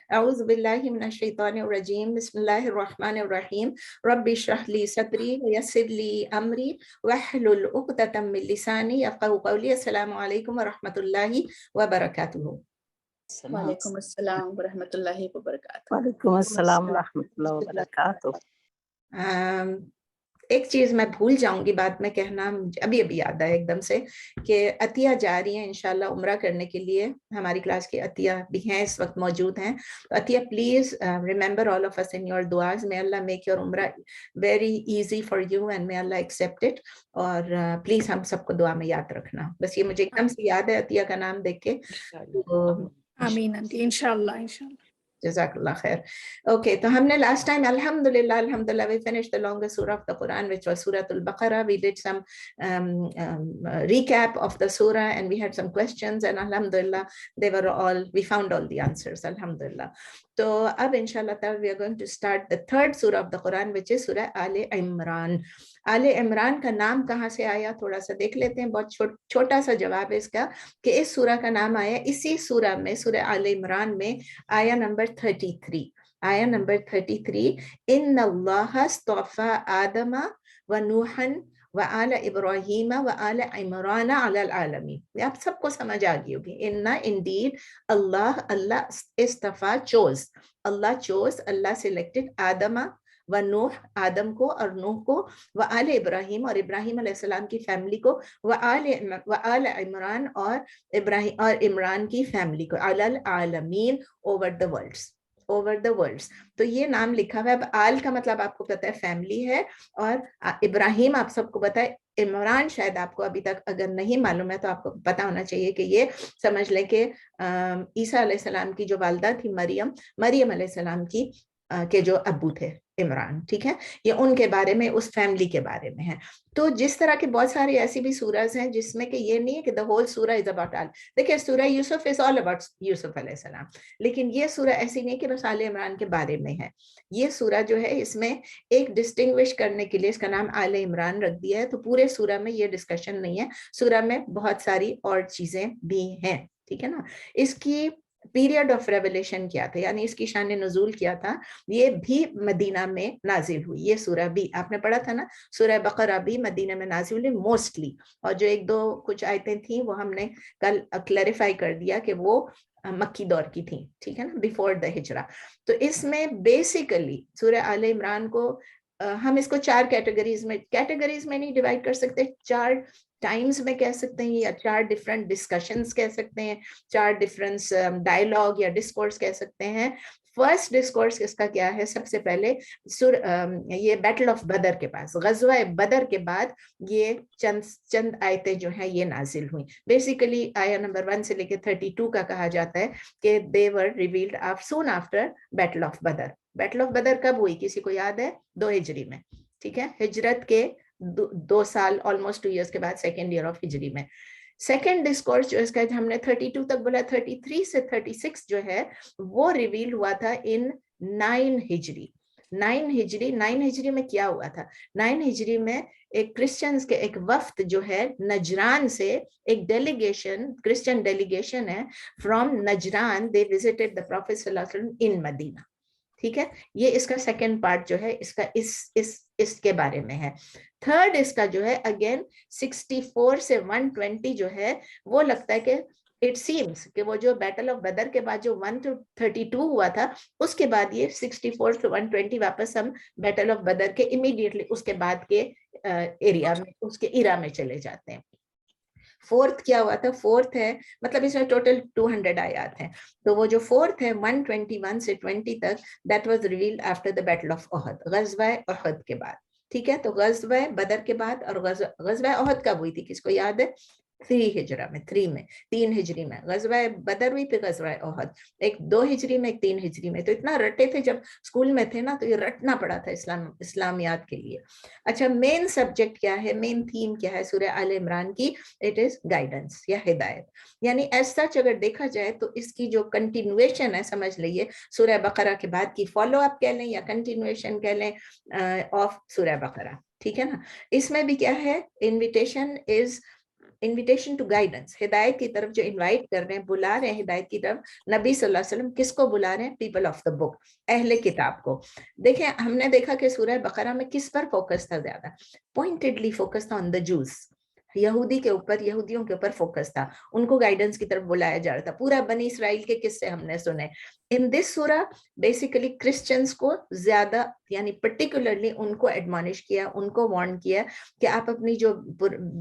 اعوذ باللہ من الشیطان الرجیم بسم اللہ الرحمن الرحیم رب اشرح لی صدری ویسر لی امری واحلل عقدۃ من لسانی یفقهوا قولی. السلام علیکم ورحمۃ اللہ وبرکاتہ. وعلیکم السلام ورحمۃ اللہ وبرکاتہ. وعلیکم السلام ورحمۃ اللہ وبرکاتہ. ایک چیز میں بھول جاؤں گی بعد میں کہنا، ابھی یاد آیا ایک دم سے کہ عطیہ جا رہی ہیں انشاءاللہ عمرہ کرنے کے لیے. ہماری کلاس کی عطیہ بھی ہیں، اس وقت موجود ہیں. Atiya please remember all of us in your دعاز. may اللہ میک یور عمرہ very easy for you and may Allah accept it. اور پلیز ہم سب کو دعا میں یاد رکھنا. بس یہ مجھے ایک دم سے یاد ہے عطیہ کا نام دیکھ کے. آمین آنٹی، انشاءاللہ انشاءاللہ. جزاک اللہ خیر. اوکے، تو ہم نے لاسٹ ٹائم الحمدللہ we finished the longest surah of the Quran, which was Surah Al-Baqarah. We did some recap of the surah and we had some questions and alhamdulillah we found all the answers, alhamdulillah. تو اب انشاءاللہ تعالی we are going to start the third surah of the Quran, which is Surah آل عمران. آل عمران کا نام کہاں سے آیا تھوڑا سا دیکھ لیتے ہیں. بہت چھوٹا سا جواب ہے اس کا کہ اس سورہ کا نام آیا اسی سورہ میں، سورہ آل عمران میں آیا نمبر 33. آیا نمبر 33، ان اللہ اصطفى آدم و نوحا و آل ابراہیم و آل عمران علی العالمین. یہ آپ سب کو سمجھ آ گئی ہوگی. انڈیڈ اللہ اصطفیٰ چوز، اللہ سلیکٹڈ آدم و نوح، آدم کو اور نوح کو، و آل ابراہیم اور ابراہیم علیہ السلام کی فیملی کو، و آل عمران اور عمران کی فیملی کو، علی العالمین، اوور دا ورلڈس. تو یہ نام لکھا ہوا ہے. اب آل کا مطلب آپ کو پتہ ہے فیملی ہے، اور ابراہیم آپ سب کو پتہ ہے. عمران شاید آپ کو ابھی تک اگر نہیں معلوم ہے تو آپ کو پتہ ہونا چاہیے کہ یہ سمجھ لیں کہ عیسیٰ علیہ السلام کی جو والدہ تھی مریم علیہ السلام کی کے جو ابو تھے عمران. ٹھیک ہے، یہ ان کے بارے میں، اس فیملی کے بارے میں ہے. تو جس طرح کے بہت ساری ایسی بھی سورہز ہیں جس میں کہ یہ نہیں ہے کہ the whole سورہ is about آل. دیکھیں سورہ یوسف is all about یوسف علیہ السلام، لیکن یہ سورہ ایسی نہیں کہ بس آل عمران کے بارے میں ہے. یہ سورہ جو ہے اس میں ایک ڈسٹنگوش کرنے کے لیے اس کا نام آل عمران رکھ دیا ہے. تو پورے سورہ میں یہ ڈسکشن نہیں ہے، سورہ میں بہت ساری اور چیزیں بھی ہیں. ٹھیک ہے نا. اس کی پیریڈ آف ریولیشن کیا تھا، یعنی اس کی شان نزول کیا تھا، یہ بھی مدینہ میں نازل ہوئی. یہ سورہ بھی آپ نے پڑھا تھا نا، سورہ بقرہ بھی مدینہ میں نازل ہوئی موسٹلی. اور جو ایک دو کچھ آیتیں تھیں وہ ہم نے کل کلیریفائی کر دیا کہ وہ مکی دور کی تھیں. ٹھیک ہے نا، بیفور دا ہجرہ. تو اس میں بیسیکلی سورہ آل عمران کو ہم اس کو 4 کیٹیگریز میں نہیں ڈیوائڈ کر سکتے، 4 ٹائمز میں کہہ سکتے ہیں، یا 4 ڈفرینٹ ڈسکشنز کہہ سکتے ہیں، 4 ڈفرینٹ ڈائلاگ یا ڈسکورس کہہ سکتے ہیں. فرسٹ ڈسکورس اس کا کیا ہے؟ سب سے پہلے یہ بیٹل آف بدر کے پاس، غزوہ بدر کے بعد یہ چند آیتیں جو ہیں یہ نازل ہوئیں. بیسیکلی آیا نمبر 1 سے لے کے 32 کا کہا جاتا ہے کہ they were revealed soon after battle of Badr. Battle of Badr کب ہوئی کسی کو یاد ہے؟ 2 ہجری میں. ٹھیک ہے، ہجرت کے 2 سال آلموسٹ 2 ایئرس کے بعد، سیکنڈ ایئر آف ہجری میں. سیکنڈ ڈسکورس جو اس کا ہم نے 32 تک بولا، 33 سے 36 جو ہے وہ ریویل ہوا تھا ان 9 ہجری. 9 ہجری میں کیا ہوا تھا؟ 9 ہجری میں ایک کرسچنز کے ایک وفد جو ہے نجران سے، ایک ڈیلیگیشن، کرسچن ڈیلیگیشن ہے from Najran, they visited the prophet صلی اللہ علیہ وسلم ان مدینہ. ٹھیک ہے، یہ اس کا سیکنڈ پارٹ جو ہے اس کا اس کے بارے میں ہے. تھرڈ اس کا جو ہے اگین 64 سے 120 جو ہے وہ لگتا ہے کہ اٹ سیمس کہ وہ جو بیٹل آف بدر کے بعد جو 1 to 32 ہوا تھا، اس کے بعد یہ 64 سے 120 واپس ہم بیٹل آف بدر کے امیڈیٹلی اس کے بعد کے ایریا میں، اس کے ایرا میں چلے جاتے ہیں. فورتھ کیا ہوا تھا؟ فورتھ ہے مطلب اس میں ٹوٹل 200 آیات ہیں. تو وہ جو فورتھ ہے 121 سے 20 تک، that was revealed after the battle of Uhud, غزوہ احد کے بعد. ٹھیک ہے، تو غزوہ بدر کے بعد. اور غزوہ احد کب ہوئی تھی کس کو یاد ہے؟ 3 ہجرہ میں، 3 ہجری میں غزوہ بدر ہوئی، پھر غزوہ احد، ایک 2 ہجری میں، ایک 3 ہجری میں. تو اتنا رٹے تھے جب اسکول میں تھے نا، تو یہ رٹنا پڑا تھا اسلامیات کے لیے. اچھا، مین سبجیکٹ کیا ہے، مین تھیم کیا ہے سورہ آل عمران کی؟ اٹ از گائیڈنس یا ہدایت. یعنی ایز سچ اگر دیکھا جائے تو اس کی جو کنٹینویشن ہے، سمجھ لئیے سورہ بقرہ کے بعد کی فالو اپ کہہ لیں یا کنٹینویشن کہہ لیں آف سورہ بقرہ. ٹھیک ہے نا. اس میں بھی کیا ہے؟ Invitation is invitation to guidance, ہدایت کی طرف جو انوائٹ کر رہے ہیں, بلا رہے ہیں ہدایت کی طرف. نبی صلی اللہ علیہ وسلم کس کو بلا رہے ہیں؟ پیپل آف دا بک, اہل کتاب کو. دیکھیں ہم نے دیکھا کہ سورہ بقرہ میں کس پر فوکس تھا زیادہ؟ پوائنٹڈلی فوکس تھا آن دا جوز, یہودی کے اوپر, یہودیوں کے اوپر فوکس تھا, ان کو گائیڈنس کی طرف بلایا جا رہا تھا. پورا بنی اسرائیل کے قصے ہم نے سنے. ان دس سورہ بیسیکلی کرسچنس کو زیادہ, یعنی پرٹیکولرلی ان کو ایڈمانش کیا, ان کو وارن کیا کہ آپ اپنی جو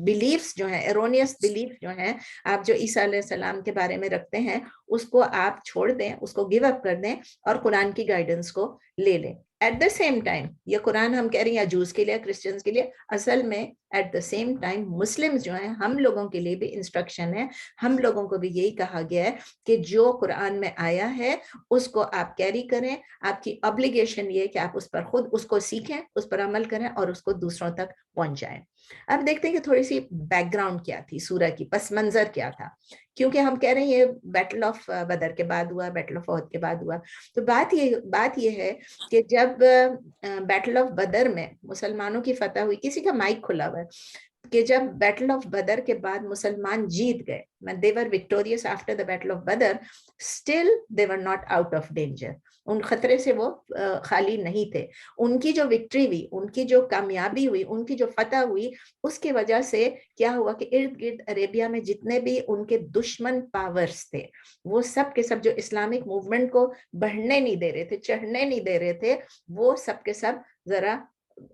بلیفس جو ہیں, ایرونیس بلیف جو ہیں, آپ جو عیسیٰ علیہ السلام کے بارے میں رکھتے ہیں, اس کو آپ چھوڑ دیں, اس کو گیو اپ کر دیں اور قرآن کی گائیڈنس کو لے لیں. ایٹ دا سیم ٹائم یہ قرآن ہم کہہ رہے ہیں جوز کے لیے, کرسچنس کے لیے, اصل میں ایٹ دا سیم ٹائم مسلم جو ہیں, ہم لوگوں کے لیے بھی انسٹرکشن ہے, ہم لوگوں کو بھی یہی کہا گیا ہے کہ جو قرآن میں آیا ہے اس کو آپ کیری کریں. آپ کی obligation یہ ہے کہ آپ اس پر خود اس کو سیکھیں, اس پر عمل کریں اور اس کو دوسروں تک پہنچائیں. اب دیکھتے ہیں کہ تھوڑی سی بیک گراؤنڈ کیا تھی سورہ کی, پس منظر کیا تھا, کیونکہ ہم کہہ رہے ہیں یہ بیٹل آف بدر کے بعد ہوا, بیٹل آف احد کے بعد ہوا. تو بات یہ ہے کہ جب بیٹل آف بدر میں مسلمانوں کی فتح ہوئی, کسی کا مائک کھلا ہوا ہے, کہ جب بیٹل آف بدر کے بعد مسلمان جیت گئے, they were victorious after the battle of Badr, still they were not out of danger. ان خطرے سے وہ خالی نہیں تھے. ان کی جو وکٹری ہوئی, ان کی جو کامیابی ہوئی, ان کی جو فتح ہوئی, اس کی وجہ سے کیا ہوا کہ ارد گرد عربیہ میں جتنے بھی ان کے دشمن پاورز تھے, وہ سب کے سب جو اسلامک موومنٹ کو بڑھنے نہیں دے رہے تھے, چڑھنے نہیں دے رہے تھے, وہ سب کے سب ذرا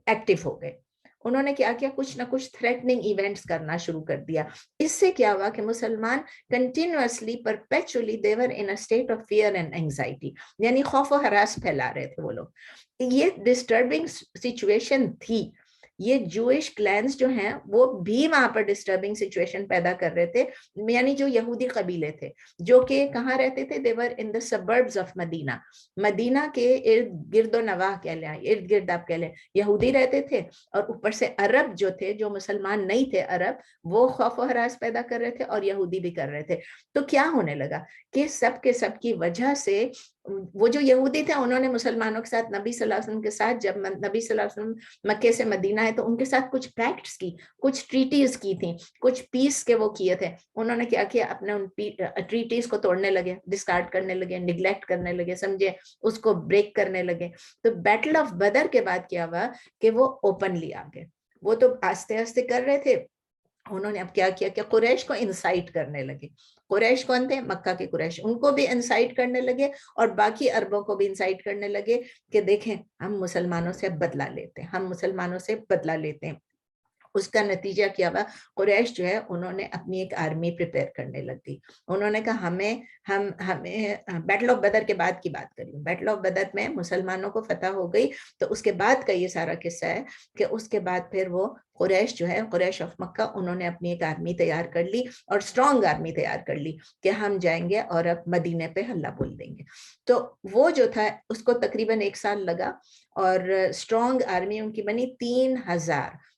ایکٹیو ہو گئے. انہوں نے کیا کیا, کچھ نہ کچھ تھریٹننگ ایونٹس کرنا شروع کر دیا. اس سے کیا ہوا کہ مسلمان continuously پرپیچولی they were in a state of fear and anxiety, یعنی خوف و ہراس پھیلا رہے تھے وہ لوگ. یہ ڈسٹربنگ سچویشن تھی. یہ جوئش کلینز جو ہیں وہ بھی وہاں پر ڈسٹربنگ سچویشن پیدا کر رہے تھے, یعنی جو یہودی قبیلے تھے جو کہ کہاں رہتے تھے, they were in the suburbs of مدینہ, مدینہ کے ارد گرد و نواح کہہ لیں, ارد گرد آپ کہہ لیں, یہودی رہتے تھے, اور اوپر سے عرب جو تھے, جو مسلمان نہیں تھے عرب, وہ خوف و ہراس پیدا کر رہے تھے, اور یہودی بھی کر رہے تھے. تو کیا ہونے لگا کہ سب کے سب کی وجہ سے وہ جو یہودی تھے انہوں نے مسلمانوں کے ساتھ, نبی صلی اللہ علیہ وسلم کے ساتھ, جب نبی صلی اللہ علیہ وسلم مکے سے مدینہ ہے تو ان کے ساتھ کچھ پیکٹس کی, کچھ ٹریٹیز کی تھیں, کچھ پیس کے وہ کیے تھے. انہوں نے کیا کیا, اپنے ان ٹریٹیز کو توڑنے لگے, ڈسکارڈ کرنے لگے, نیگلیکٹ کرنے لگے, سمجھے, اس کو بریک کرنے لگے. تو بیٹل آف بدر کے بعد کیا ہوا کہ وہ اوپنلی آ گئے. وہ تو آستے آستے کر رہے تھے, انہوں نے اب کیا کیا کہ قریش کو انسائٹ کرنے لگے. قریش کون تھے؟ مکہ کے قریش. ان کو بھی انسائٹ کرنے لگے اور باقی عربوں کو بھی انسائٹ کرنے لگے کہ دیکھیں ہم مسلمانوں سے بدلہ لیتے ہیں, ہم مسلمانوں سے بدلہ لیتے ہیں. اس کا نتیجہ کیا ہوا, قریش جو ہے انہوں نے اپنی ایک آرمی پریپیئر کرنے لگ دی. انہوں نے کہا ہمیں بیٹل آف بدر کے بعد کی بات کری. بیٹل آف بدر میں مسلمانوں کو فتح ہو گئی, تو اس کے بعد کا یہ سارا قصہ ہے کہ اس کے بعد پھر وہ قریش جو ہے, قریش آف مکہ, انہوں نے اپنی ایک آرمی تیار کر لی, اور اسٹرانگ آرمی تیار کر لی کہ ہم جائیں گے اور اب مدینے پہ حلہ بول دیں گے. تو وہ جو تھا اس کو تقریباً 1 سال لگا, اور اسٹرانگ آرمی ان کی بنی.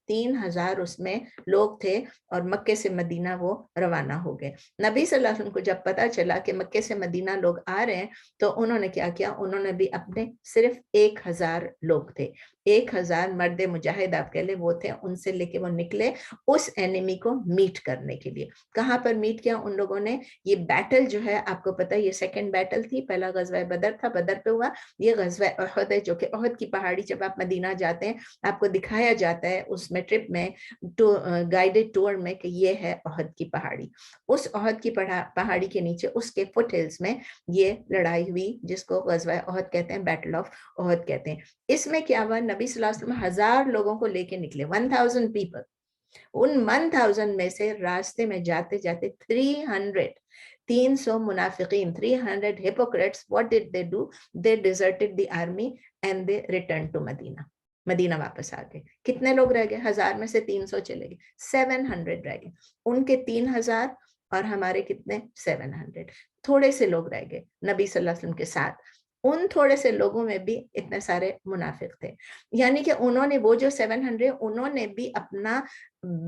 3,000 اس میں لوگ تھے, اور مکے سے مدینہ وہ روانہ ہو گئے. نبی صلی اللہ علیہ وسلم کو جب پتا چلا کہ مکے سے مدینہ لوگ آ رہے ہیں, تو انہوں نے کیا کیا, انہوں نے بھی اپنے صرف 1,000 لوگ تھے, 1,000 مرد مجاہد آپ کہہ لیں وہ تھے, ان سے لے کے وہ نکلے اس اینیمی کو میٹ کرنے کے لیے. کہاں پر میٹ کیا ان لوگوں نے؟ یہ بیٹل جو ہے آپ کو پتا ہے, یہ سیکنڈ بیٹل تھی. پہلا غزوہ بدر تھا, بدر پہ ہوا. یہ غزوہ احد ہے, جو کہ احد کی پہاڑی, جب آپ مدینہ جاتے ہیں آپ کو دکھایا جاتا ہے اس میں ٹرپ میں, گائیڈڈ ٹور میں, کہ یہ ہے احد کی پہاڑی. اس احد کی پہاڑی کے نیچے اس کے فٹ ہلز میں یہ لڑائی ہوئی, جس کو غزوہ احد کہتے ہیں, بیٹل آف احد کہتے ہیں. اس میں کیا ہوا, نبی صلی اللہ علیہ وسلم 1,000 لوگوں کو لے کے نکلے, 1,000 پیپل. ان 1,000 میں سے راستے میں جاتے جاتے 300 منافقین, 300 hypocrites, what did they do? They deserted the army and they returned to Medina. مدینہ واپس آ گئے. کتنے لوگ رہ گئے؟ 1,000 میں سے 300 چلے گئے, 700 رہ گئے. ان کے 3,000 اور ہمارے کتنے؟ 700. تھوڑے سے لوگ رہ گئے نبی صلی اللہ علیہ وسلم کے ساتھ. ان تھوڑے سے لوگوں میں بھی اتنے سارے منافق تھے, یعنی کہ انہوں نے, وہ جو 700, انہوں نے بھی اپنا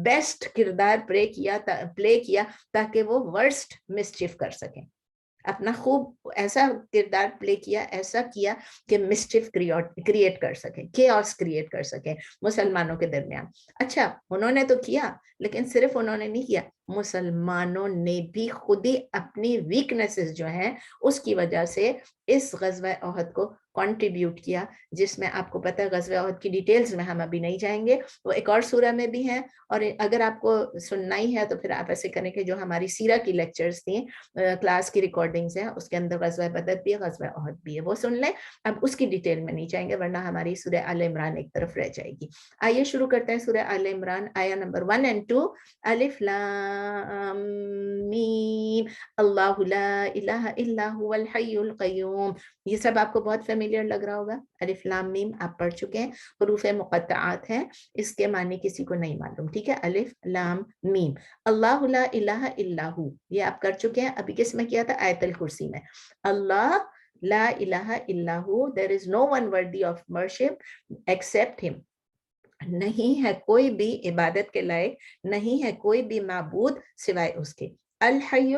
بیسٹ کردار پلے کیا تاکہ وہ ورسٹ مسچیف کر سکیں. اپنا خوب ایسا کردار پلے کیا, ایسا کیا کہ مسچیف کریٹ کر سکیں, کیوس کریٹ کر سکیں مسلمانوں کے درمیان. اچھا انہوں نے تو کیا, لیکن صرف انہوں نے نہیں کیا, مسلمانوں نے بھی خود ہی اپنی ویکنیسز جو ہیں اس کی وجہ سے اس غزوہ احد کو کنٹریبیوٹ کیا، جس میں آپ کو پتہ ہے غزوہ احد کی ڈیٹیلز میں ہم ابھی نہیں جائیں گے، وہ ایک اور سورہ میں بھی ہیں، اور اگر آپ کو سننا ہی ہے تو پھر آپ ایسے کریں کہ جو ہماری سیرہ کی لیکچرز تھیں کلاس کی ریکارڈنگز ہیں، اس کے اندر غزوہ بدر بھی ہے، غزوہ احد بھی ہے، وہ سن لیں، اب اس کی ڈیٹیل میں نہیں جائیں گے ورنہ ہماری سورہ آل عمران ایک طرف رہ جائے گی۔ آئیے شروع کرتے ہیں سورہ آل عمران، آیا نمبر 1 and 2، الف لام میم، اللہ لا الہ الا هو الحی القیوم۔ یہ سب آپ کو بہت فیملیئر لگ رہا ہوگا، الف لام میم آپ پڑھ چکے ہیں، حروف مقطعات ہیں، اس کے معنی کسی کو نہیں معلوم، ٹھیک ہے، الف لام میم، اللہ لا الہ الا ہو، یہ آپ کر چکے ہیں، ابھی کس میں کیا تھا؟ آیت الکرسی میں، اللہ لا الہ الا ہو، there is no one worthy of worship except him، نہیں ہے کوئی بھی عبادت کے لائق، نہیں ہے کوئی بھی معبود سوائے اس کے، الحی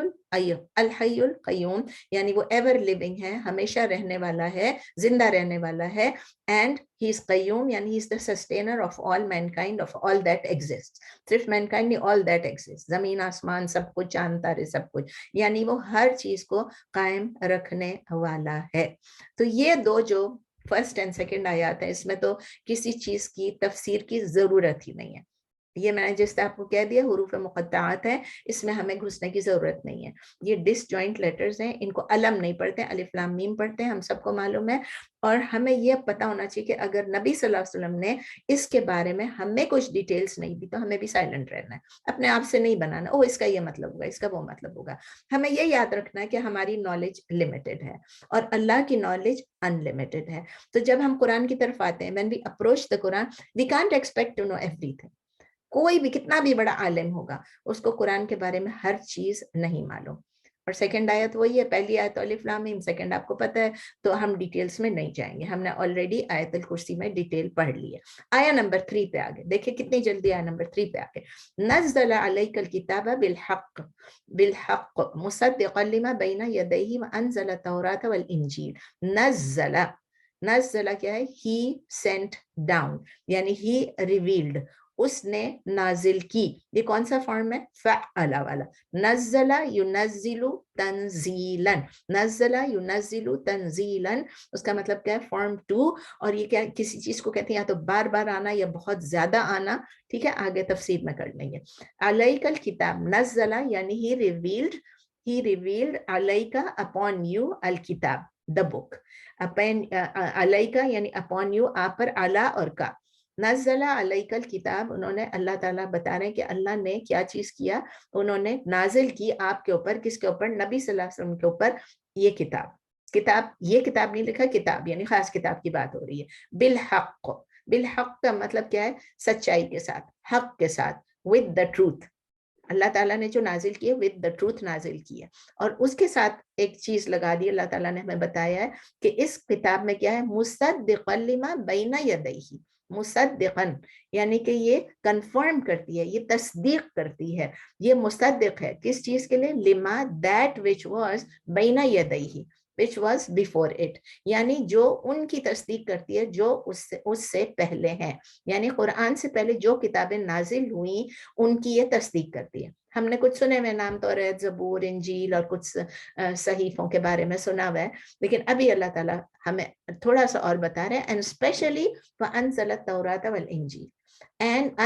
القیوم، یعنی وہ ایور لیونگ ہے، ہمیشہ رہنے والا ہے، زندہ رہنے والا ہے، اینڈ ہی از قیوم، یعنی he is the sustainer of all mankind, of all that exist, صرف مینکائنڈ نہیں، آل دیٹ ایگزسٹ، زمین آسمان سب کچھ، چاند تارے سب کچھ، یعنی وہ ہر چیز کو قائم رکھنے والا ہے۔ تو یہ دو جو فرسٹ اینڈ سیکنڈ آیات ہے، اس میں تو کسی چیز کی تفسیر کی ضرورت ہی نہیں ہے، یہ میں نے جس طرح آپ کو کہہ دیا حروف مقطعات ہیں، اس میں ہمیں گھسنے کی ضرورت نہیں ہے، یہ ڈس جوائنٹ لیٹرز ہیں، ان کو علم نہیں پڑھتے، الف لام میم پڑھتے ہیں، ہم سب کو معلوم ہے، اور ہمیں یہ پتہ ہونا چاہیے کہ اگر نبی صلی اللہ علیہ وسلم نے اس کے بارے میں ہمیں کچھ ڈیٹیلز نہیں دی تو ہمیں بھی سائلنٹ رہنا ہے، اپنے آپ سے نہیں بنانا، او اس کا یہ مطلب ہوگا، اس کا وہ مطلب ہوگا، ہمیں یہ یاد رکھنا ہے کہ ہماری نالج لمیٹڈ ہے اور اللہ کی نالج ان لمیٹڈ ہے۔ تو جب ہم قرآن کی طرف آتے ہیں، when we approach the Quran we can't expect to know everything، کوئی بھی کتنا بھی بڑا عالم ہوگا اس کو قرآن کے بارے میں ہر چیز نہیں معلوم، اور سیکنڈ آیت وہی ہے، پہلی آیت الف لام میم، سیکنڈ آپ کو پتہ ہے، تو ہم ڈیٹیلز میں نہیں جائیں گے، ہم نے آلریڈی آیت الکرسی میں ڈیٹیل پڑھ لی ہے۔ آیا نمبر 3 پہ آگے دیکھیں کتنی جلدی، آیا نمبر 3 پہ آگے، نزل علیک الکتاب بالحق مصدقا لما بین یدیہ وانزل التوراۃ والانجیل۔ نزل کیا ہے؟ ہی سینٹ ڈاؤن، یعنی ہی ریویلڈ، اس نے نازل کی، یہ کون سا فارم ہے؟ فعل والا، نزل ینزل تنزیلا، نزل ینزل تنزیلا، اس کا مطلب کیا ہے؟ فارم 2، اور یہ کیا کسی چیز کو کہتے ہیں یا تو بار بار آنا یا بہت زیادہ آنا، ٹھیک ہے، آگے تفسیر میں کر لیں گے۔ علیک الکتاب، نزل یعنی ہی ریویلڈ علیک اپون یو الکتاب the book، علیکہ یعنی اپون یو، آپ پر، اعلیٰ اور کا، نزل علیک الکتاب، انہوں نے، اللہ تعالیٰ بتا رہے ہیں کہ اللہ نے کیا چیز کیا، انہوں نے نازل کی آپ کے اوپر، کس کے اوپر؟ نبی صلی اللہ علیہ وسلم کے اوپر، یہ کتاب، یہ کتاب نہیں لکھا، کتاب یعنی خاص کتاب کی بات ہو رہی ہے، بالحق، بالحق کا مطلب کیا ہے؟ سچائی کے ساتھ، حق کے ساتھ، with the truth، اللہ تعالیٰ نے جو نازل کی ہے with the truth نازل کی ہے، اور اس کے ساتھ ایک چیز لگا دی، اللہ تعالیٰ نے ہمیں بتایا ہے کہ اس کتاب میں کیا ہے؟ مصدقا لما بین یدیہ، مصدقاً یعنی کہ یہ کنفرم کرتی ہے، یہ تصدیق کرتی ہے، یہ مصدق ہے کس چیز کے لیے؟ لما that which was been یدیہ which was before it، یعنی جو ان کی تصدیق کرتی ہے جو اس سے پہلے ہیں، یعنی قرآن سے پہلے جو کتابیں نازل ہوئیں ان کی یہ تصدیق کرتی ہے۔ ہم نے کچھ سنے ہوئے نام، توریت، زبور، انجیل اور کچھ صحیفوں کے بارے میں سنا ہوا ہے، لیکن ابھی اللہ تعالیٰ ہمیں تھوڑا سا اور بتا رہے ہیں، اینڈ اسپیشلی وَأَنزَلَ التَّوْرَاةَ وَالْإِنجِيلَ، اینڈ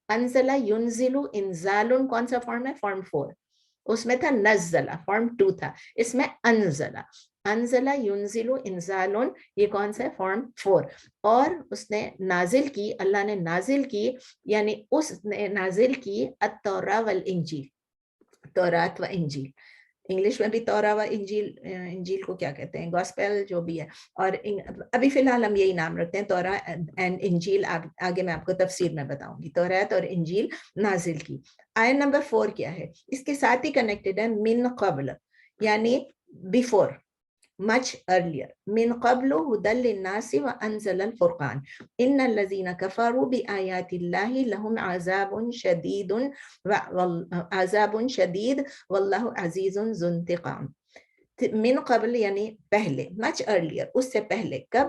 انزل ینزل، انزال کون سا فارم ہے؟ فارم 4، اس میں تھا نزلہ، فارم 2 تھا، اس میں انزل ینزل انزال، یہ کون سا ہے؟ فارم 4، اور اس نے نازل کی، اللہ نے نازل کی، یعنی اس نے نازل کی التوراۃ والانجیل، تورات و انجیل، انگلش میں بھی تورا و انجیل کو کیا کہتے ہیں؟ گاسپل جو بھی ہے، اور ابھی فی الحال ہم یہی نام رکھتے ہیں، تورا اینڈ انجیل، آگے میں آپ کو تفسیر میں بتاؤں گی، تورات اور انجیل نازل کی۔ آیت نمبر 4 کیا ہے؟ اس کے ساتھ ہی کنیکٹڈ ہے، من قبل یعنی بیفور، much earlier، من قبل هدى للناس وانزل الفرقان ان الذين كفروا بآيات الله لهم عذاب شديد والله عزيز ذو انتقام۔ من قبل یعنی پہلے، much earlier، اس سے پہلے، کب؟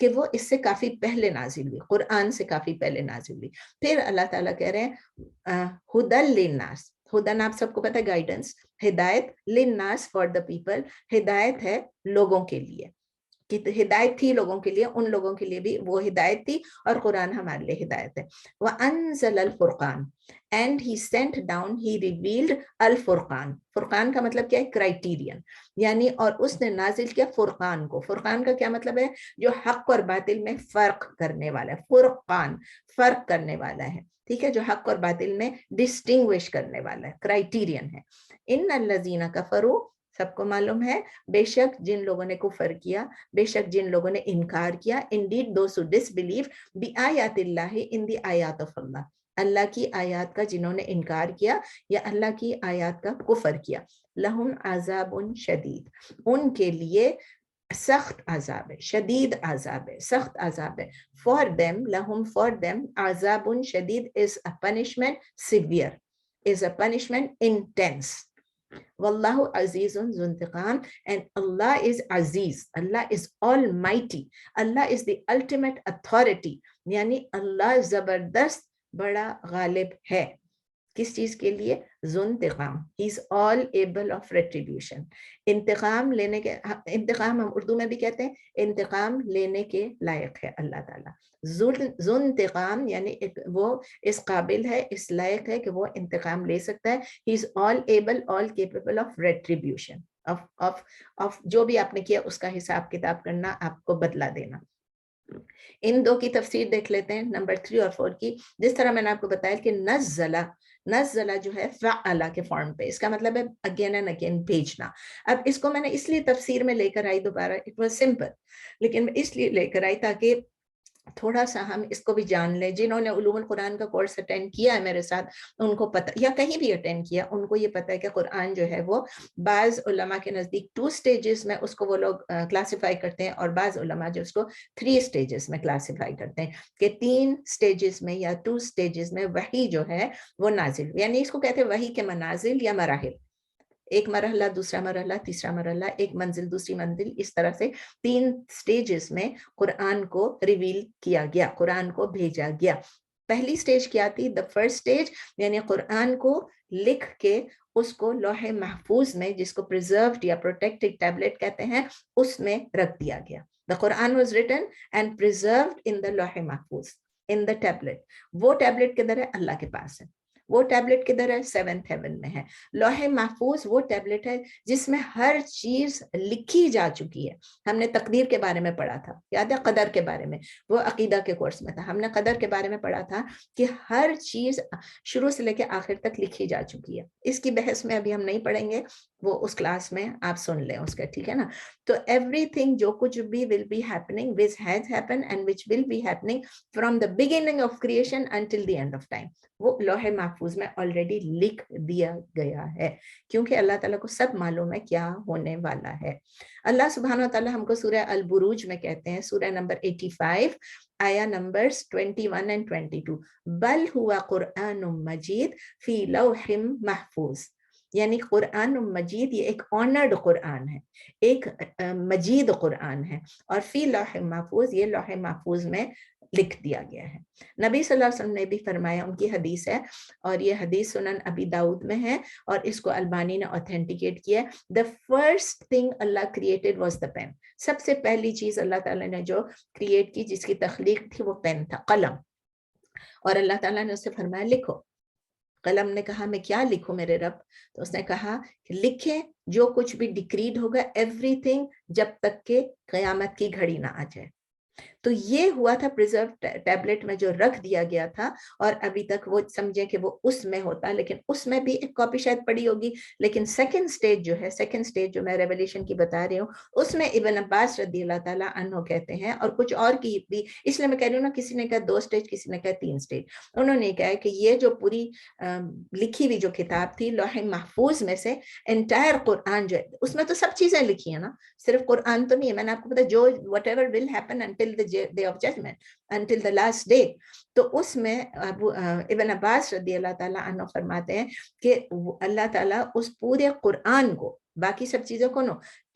کہ وہ اس سے کافی پہلے نازل ہوئی, قرآن سے کافی پہلے نازل ہوئی. پھر اللہ تعالیٰ کہہ رہے ہیں ہدل للناس, ہدن آپ سب کو پتہ ہے گائیڈنس, ہدایت, للناس فار دا پیپل, ہدایت ہے لوگوں کے لیے, کہ ہدایت تھی لوگوں کے لیے, ان لوگوں کے لیے بھی وہ ہدایت تھی, اور قرآن ہمارے لیے ہدایت ہے. وَأَنزَلَ الْفُرْقَانَ, and he sent down, he revealed الفرقان. فرقان کا مطلب کیا ہے؟ کرائٹیرین, یعنی اور اس نے نازل کیا فرقان کو. فرقان کا کیا مطلب ہے؟ جو حق اور باطل میں فرق کرنے والا ہے. فرقان فرق کرنے والا ہے, ٹھیک ہے, جو حق اور باطل میں ڈسٹنگوش کرنے والا ہے, کرائٹیرین ہے. ان الذین کفروا, سب کو معلوم ہے بے شک جن لوگوں نے کفر کیا, بے شک جن لوگوں نے انکار کیا, indeed those who disbelieve بآیات Allah, in the آیات of اللہ, اللہ کی آیات کا جنہوں نے انکار کیا یا اللہ کی آیات کا کفر کیا, لہم عذاب شدید, ان کے لیے سخت عذاب ہے, شدید عذاب ہے, سخت عذاب ہے. for them, لہم for them, عذاب شدید is a punishment severe, is a punishment intense. واللہ عزیز ذو انتقام, and Allah is Aziz, Allah is almighty, Allah is the ultimate authority, یعنی اللہ زبردست بڑا غالب ہے. کس چیز کے لیے؟ ذو انتقام, he is all able of retribution. انتقام لینے کے, انتقام ہم اردو میں بھی کہتے ہیں, انتقام لینے کے لائق ہے اللہ تعالیٰ. ذو انتقام یعنی وہ اس قابل ہے, اس لائق ہے کہ وہ انتقام لے سکتا ہے. he is all able, all capable of retribution, of جو بھی آپ نے کیا اس کا حساب کتاب کرنا, آپ کو بدلہ دینا. ان دو کی تفسیر دیکھ لیتے ہیں, نمبر 3 اور 4 کی. جس طرح میں نے آپ کو بتایا کہ نزلہ, نزلہ جو ہے فعلہ کے فارم پہ, اس کا مطلب ہے اگین اینڈ اگین بھیجنا. اب اس کو میں نے اس لیے تفسیر میں لے کر آئی دوبارہ, اٹ واز سمپل, لیکن میں اس لیے لے کر آئی تاکہ تھوڑا سا ہم اس کو بھی جان لیں. جنہوں نے علوم القرآن کا کورس اٹینڈ کیا ہے میرے ساتھ, ان کو پتہ, یا کہیں بھی اٹینڈ کیا, ان کو یہ پتہ ہے کہ قرآن جو ہے وہ بعض علماء کے نزدیک 2 سٹیجز میں اس کو وہ لوگ کلاسیفائی کرتے ہیں, اور بعض علماء جو اس کو 3 سٹیجز میں کلاسیفائی کرتے ہیں, کہ 3 سٹیجز میں یا 2 سٹیجز میں وحی جو ہے وہ نازل, یعنی اس کو کہتے ہیں وحی کے منازل یا مراحل. ایک مرحلہ, دوسرا مرحلہ, تیسرا مرحلہ, ایک منزل, دوسری منزل, اس طرح سے 3 سٹیجز میں قرآن کو ریویل کیا گیا, قرآن کو بھیجا گیا. پہلی سٹیج کیا تھی؟ the first stage, یعنی قرآن کو لکھ کے اس کو لوح محفوظ میں, جس کو preserved یا protected tablet کہتے ہیں, اس میں رکھ دیا گیا. the Quran was written and preserved in the لوح محفوظ, in the tablet. وہ ٹیبلٹ کدھر ہے؟ اللہ کے پاس ہے. وہ ٹیبلٹ کدھر ہے؟ 7th heaven میں ہے. لوح محفوظ وہ ٹیبلٹ ہے جس میں ہر چیز لکھی جا چکی ہے. ہم نے تقدیر کے بارے میں پڑھا تھا, یاد ہے؟ قدر کے بارے میں, وہ عقیدہ کے کورس میں تھا, ہم نے قدر کے بارے میں پڑھا تھا کہ ہر چیز شروع سے لے کے آخر تک لکھی جا چکی ہے. اس کی بحث میں ابھی ہم نہیں پڑھیں گے, وہ اس کلاس میں آپ سن لیں اس کا, ٹھیک ہے نا. تو ایوری تھنگ جو کچھ بھی will be happening, which has happened and which will be happening from the beginning of creation until the end of time, وہ لوح محفوظ میں آلریڈی لکھ دیا گیا ہے, کیونکہ اللہ تعالیٰ کو سب معلوم ہے کیا ہونے والا ہے. اللہ سبحانہ و تعالیٰ ہم کو سورہ البروج میں کہتے ہیں, سورہ نمبر 85 آیا نمبرز 21 and 22, بل ہوا قرآن مجید فی لوح محفوظ, یعنی قرآن مجید یہ ایک آنرڈ قرآن ہے, ایک مجید قرآن ہے, اور فی لوح محفوظ, یہ لوح محفوظ میں لکھ دیا گیا ہے. نبی صلی اللہ علیہ وسلم نے بھی فرمایا, ان کی حدیث ہے, اور یہ حدیث سنن ابی داؤد میں ہے, اور اس کو البانی نے اوتھینٹیکیٹ کیا ہے. the first thing Allah created was the pen. سب سے پہلی چیز اللہ تعالیٰ نے جو کریٹ کی, جس کی تخلیق تھی, وہ پین تھا, قلم. اور اللہ تعالیٰ نے اس سے فرمایا لکھو. قلم نے کہا میں کیا لکھوں میرے رب؟ تو اس نے کہا کہ لکھیں جو کچھ بھی ڈکریڈ ہوگا, ایوری تھنگ, جب تک کہ قیامت کی گھڑی نہ آ جائے. تو یہ ہوا تھا پریزرو ٹیبلٹ میں جو رکھ دیا گیا تھا, اور ابھی تک وہ سمجھیں کہ وہ اس میں ہوتا, لیکن اس میں بھی ایک کاپی شاید پڑی ہوگی. لیکن سیکنڈ سٹیج جو ہے, سیکنڈ سٹیج جو میں ریولیشن کی بتا رہی ہوں, اس میں ابن عباس رضی اللہ تعالیٰ عنہ کہتے ہیں, اور کچھ اور کی بھی, اس لیے میں کہہ رہی ہوں نا, کسی نے کہا 2 سٹیج, کسی نے کہا 3 سٹیج. انہوں نے کہا کہ یہ جو پوری لکھی ہوئی جو کتاب تھی لوح محفوظ میں سے, انٹائر قرآن جو ہے, اس میں تو سب چیزیں لکھی ہیں نا, صرف قرآن تو نہیں ہے. میں نے آپ کو بتا, جو whatever will happen until the day of judgment, until the last day, تو اس میں ابن عباس رضی اللہ تعالیٰ عنہ فرماتے ہیں کہ اللہ تعالیٰ اس پورے قرآن کو, باقی سب چیزوں کو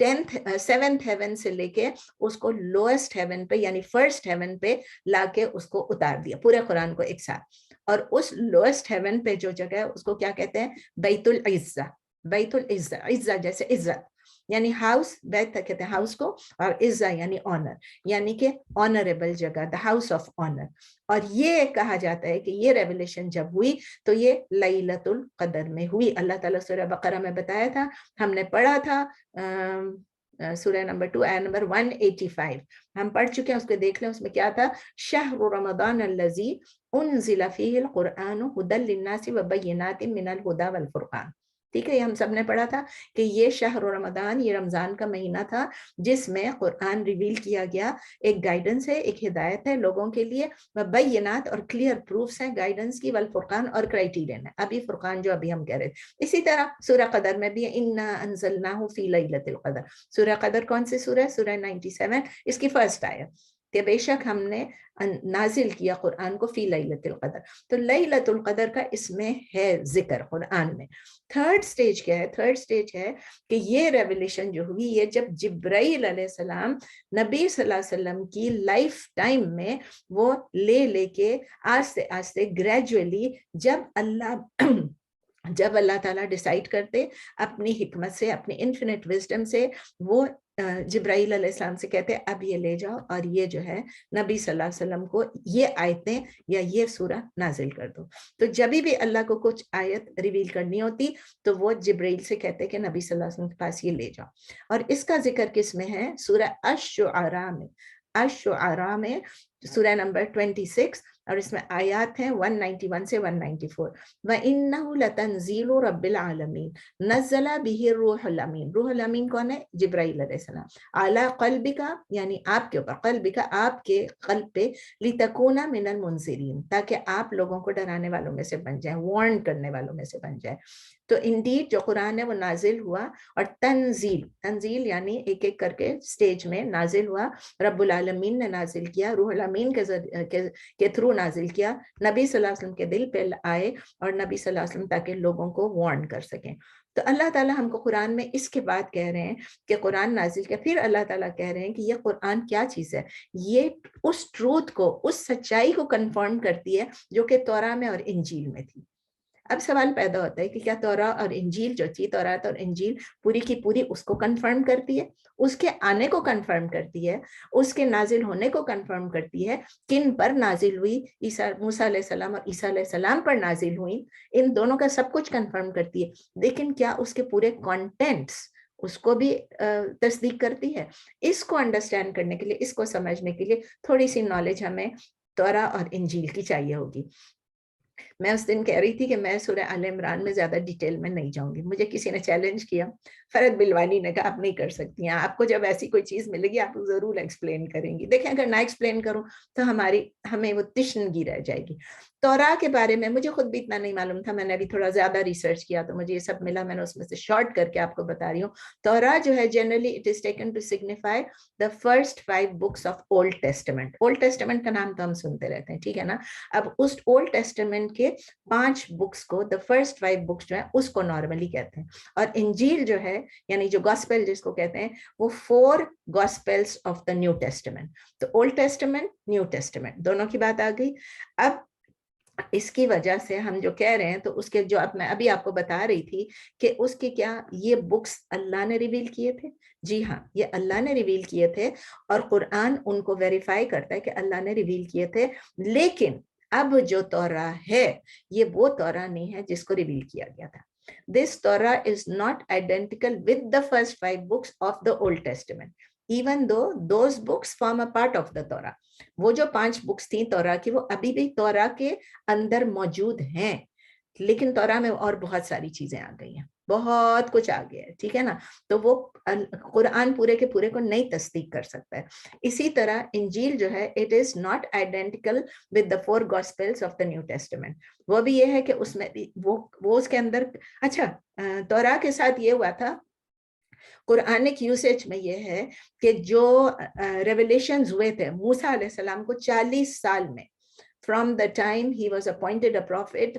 7th heaven سے لے کے اس کو lowest heaven پہ یعنی first heaven پہ لا کے اس کو اتار دیا پورے قرآن کو ایک ساتھ. اور اس lowest heaven پہ جو جگہ ہے اس کو کیا کہتے ہیں؟ بیت العزہ. بیت العزہ, عزہ جیسے عزت یعنی ہاؤس, بیت کہتے ہیں ہاؤس کو, اور عزہ یعنی آنر, یعنی کہ آنریبل جگہ, دا ہاؤس آف آنر. اور یہ کہا جاتا ہے کہ یہ ریولیشن جب ہوئی تو یہ لیلۃ القدر میں ہوئی. اللہ تعالیٰ سورہ بقرہ میں بتایا تھا, ہم نے پڑھا تھا سورہ نمبر 2 آیت نمبر 185 ہم پڑھ چکے ہیں, اس کو دیکھ لیں. اس میں کیا تھا؟ شہر رمضان الذی انزل فیہ القرآن ھدی للناس وبینات من الھدی والفرقان. ٹھیک ہے, یہ ہم سب نے پڑھا تھا کہ یہ شہر رمضان, یہ رمضان کا مہینہ تھا جس میں قرآن ریویل کیا گیا. ایک گائیڈنس ہے, ایک ہدایت ہے لوگوں کے لیے, بینات اور کلیئر پروفس ہیں گائیڈنس کی, والفرقان اور کرائیٹیرین ہے. ابھی فرقان جو ابھی ہم کہہ رہے تھے. اسی طرح سورہ قدر میں بھی انا انزلناہ فی لیلۃ القدر. سورہ قدر کون سی سورہ ہے؟ سورہ 97, اس کی فرسٹ آیت کہ بے شک ہم نے نازل کیا قرآن کو فی لیلۃ القدر. تو لیلۃ القدر کا اس میں ہے ذکر قرآن میں. تھرڈ سٹیج کیا ہے؟ تھرڈ سٹیج ہے کہ یہ ریولیشن جو ہوئی یہ جب جبرائیل علیہ السلام نبی صلی اللہ علیہ وسلم کی لائف ٹائم میں وہ لے کے آستے آستے گریجولی جب اللہ تعالیٰ ڈیسائیڈ کرتے اپنی حکمت سے, اپنی انفینٹ وزڈم سے, وہ جبرائیل علیہ السلام سے کہتے اب یہ لے جاؤ اور یہ جو ہے نبی صلی اللہ علیہ وسلم کو یہ آیتیں یا یہ سورہ نازل کر دو. تو جب بھی اللہ کو کچھ آیت ریویل کرنی ہوتی تو وہ جبرائیل سے کہتے کہ نبی صلی اللہ علیہ وسلم کے پاس یہ لے جاؤ. اور اس کا ذکر کس میں ہے؟ سورہ الشعراء میں. الشعراء میں سورہ نمبر 26 اور اس میں آیات ہیں 191 سے 194. وَإِنَّهُ لَتَنزِيلُ رَبِّ الْعَالَمِينَ نَزَّلَ بِهِ الرُّوحُ الْأَمِينُ. روح الامین کون ہے؟ جبرائیل علیہ السلام. عَلَىٰ قَلْبِكَ یعنی آپ کے اوپر, قلبِكَ آپ کے قلب پہ, لِتَكُونَ مِنَ الْمُنذِرِينَ تاکہ آپ لوگوں کو ڈرانے والوں میں سے بن جائیں, وارن کرنے والوں میں سے بن جائے. تو انڈیڈ جو قرآن ہے وہ نازل ہوا, اور تنزیل یعنی ایک ایک کر کے سٹیج میں نازل ہوا. رب العالمین نے نازل کیا, روح الامین کے تھرو نازل کیا, نبی صلی اللہ علیہ وسلم کے دل پہ آئے, اور نبی صلی اللہ علیہ وسلم تاکہ لوگوں کو وارن کر سکیں. تو اللہ تعالیٰ ہم کو قرآن میں اس کے بعد کہہ رہے ہیں کہ قرآن نازل کیا. پھر اللہ تعالیٰ کہہ رہے ہیں کہ یہ قرآن کیا چیز ہے؟ یہ اس ٹروتھ کو, اس سچائی کو کنفرم کرتی ہے جو کہ توراہ میں اور انجیل میں تھی. اب سوال پیدا ہوتا ہے کہ کیا توراہ اور انجیل جو تھی, تورات اور انجیل پوری کی پوری اس کو کنفرم کرتی ہے, اس کے آنے کو کنفرم کرتی ہے, اس کے نازل ہونے کو کنفرم کرتی ہے. کن پر نازل ہوئی؟ موسیٰ علیہ السلام اور عیسیٰ علیہ السلام پر نازل ہوئی, ان دونوں کا سب کچھ کنفرم کرتی ہے. لیکن کیا اس کے پورے کانٹینٹس اس کو بھی تصدیق کرتی ہے؟ اس کو انڈرسٹینڈ کرنے کے لیے, اس کو سمجھنے کے لیے تھوڑی سی نالج ہمیں توراہ اور انجیل کی چاہیے ہوگی. میں اس دن کہہ رہی تھی کہ میں سورہ آل عمران میں زیادہ ڈیٹیل میں نہیں جاؤں گی. مجھے کسی نے چیلنج کیا, فرد بلوانی نے کہا آپ نہیں کر سکتی ہیں, آپ کو جب ایسی کوئی چیز ملے گی آپ ضرور ایکسپلین کریں گی. دیکھیں اگر نہ ایکسپلین کروں تو ہمیں وہ تشنگی رہ جائے گی. توراہ کے بارے میں مجھے خود بھی اتنا نہیں معلوم تھا, میں نے ابھی تھوڑا زیادہ ریسرچ کیا تو مجھے یہ سب ملا, میں نے اس میں سے شارٹ کر کے آپ کو بتا رہی ہوں. توراہ جو ہے generally it is taken to signify the first 5 books of Old Testament. Old Testament کا نام تو ہم سنتے رہتے ہیں, ٹھیک ہے نا. اب اس اولڈ ٹیسٹمنٹ کے 5 books کو, دا فرسٹ 5 books جو ہیں اس کو نارملی کہتے ہیں. اور انجیل جو ہے یعنی جو گاسپل جس کو کہتے ہیں وہ 4 gospels of the new testament. تو اولڈ ٹیسٹمنٹ, نیو ٹیسٹمنٹ دونوں کی بات آ گئی. اب اس کی وجہ سے ہم جو کہہ رہے ہیں تو اس کے جو میں ابھی آپ کو بتا رہی تھی کہ اس کے کیا یہ بکس اللہ نے ریویل کیے تھے. جی ہاں, یہ اللہ نے ریویل کیے تھے اور قرآن ان کو ویریفائی کرتا ہے کہ اللہ نے ریویل کیے تھے. لیکن اب جو توراہ ہے یہ وہ توراہ نہیں ہے جس کو ریویل کیا گیا تھا. This Torah is not identical with the first 5 books of the Old Testament, even though those books form a part of the Torah. وہ جو 5 books تھیں توراہ کی وہ ابھی بھی توراہ کے اندر موجود ہیں, لیکن توراہ میں اور بہت ساری چیزیں آ گئی ہیں, بہت کچھ آ گیا ہے, ٹھیک ہے نا. تو وہ قرآن پورے کے پورے کو نہیں تصدیق کر سکتا ہے. اسی طرح انجیل جو ہے it is not identical with the 4 gospels of the New Testament. وہ بھی یہ ہے کہ اس میں وہ اس کے اندر, اچھا توراہ کے ساتھ یہ ہوا تھا, قرآنک یوسیج میں یہ ہے کہ جو ریویلیشنز ہوئے تھے موسیٰ علیہ السلام کو 40 سال میں, from the time he was appointed a prophet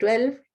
12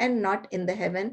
and not in the heaven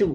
2।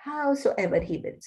howsoever he wills,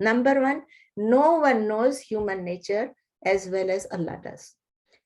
Number 1, no one knows human nature as well as Allah does.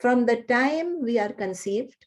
From the time we are conceived,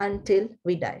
until we die,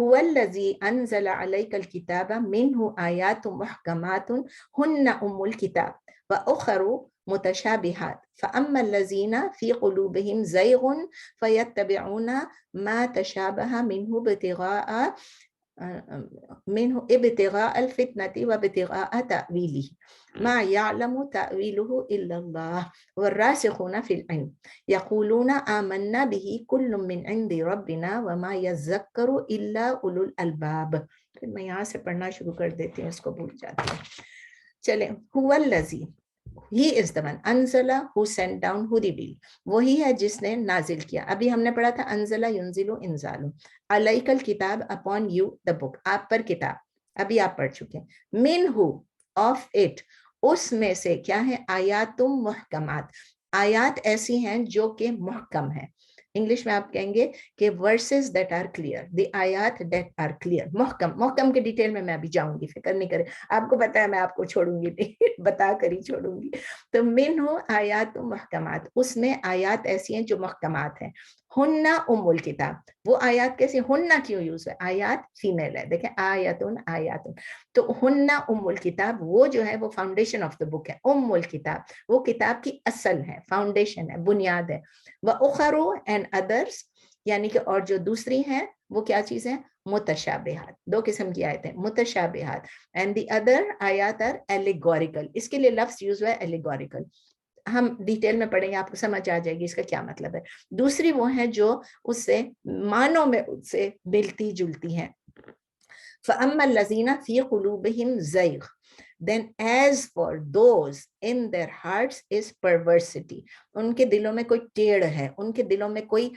هو الذي أنزل عليك الكتاب منه آيات محكمات هن أم الكتاب وأخر متشابهات فأما الذين في قلوبهم زيغ فيتبعون ما تشابه منه ابتغاء الفتنة وابتغاء تأويله ما يعلم تأويله إلا الله والراسخون في العلم يقولون آمنا به كل من عند ربنا وما يذكر إلا أولو الألباب. پھر میں یہاں سے پڑھنا شروع کر دیتی ہوں، اس کو بھول جاتی ہوں. چلیں. هو الذی، He is the one. انزلہ who sent down, who revealed. وہی ہے جس نے نازل کیا. ابھی ہم نے پڑھا تھا انزلہ ینزلو انزالو. علیک الکتاب upon you the book. آپ پر کتاب. ابھی آپ پڑھ چکے. منہ of it. اس میں سے کیا ہے؟ آیات محکمات. آیات ایسی ہیں جو کہ محکم ہیں. انگلش میں آپ کہیں گے کہ verses that are clear, the آیات that are clear. محکم کے ڈیٹیل میں ابھی جاؤں گی، فکر نہیں کریں. آپ کو پتا ہے میں آپ کو چھوڑوں گی نہیں، بتا کر ہی چھوڑوں گی. تو منہ آیات محکمات، اس میں آیات ایسی ہیں جو محکمات ہیں. ہن ام الکتاب. وہ آیات کیسی؟ ہن کیوں یوز ہے؟ آیات فیمیل ہے، دیکھیں آیاتن آیاتن. تو ہن ام الکتاب، وہ جو ہے وہ فاؤنڈیشن آف دا بک ہے. ام الکتاب وہ کتاب کی اصل ہے، فاؤنڈیشن ہے، بنیاد ہے. وَأُخَرُ and others، یعنی کہ اور جو دوسری ہیں وہ کیا چیز ہیں؟ متشابہات. دو قسم کی آیتیں، متشابہات. and the other آیات are allegorical. اس کے لیے لفظ یوز ہوا ہے allegorical. ہم ڈیٹیل میں پڑھیں گے، آپ کو سمجھ آ جائے گی اس کا کیا مطلب ہے. دوسری وہ ہیں جو اس سے معنوں میں اس سے ملتی جلتی ہیں. فَأَمَّا الَّذِينَ فِي قُلُوبِهِمْ زَيْغٌ then as for those in their hearts is perversity. ان کے دلوں میں کوئی ٹیڑھ ہے، ان کے دلوں میں کوئی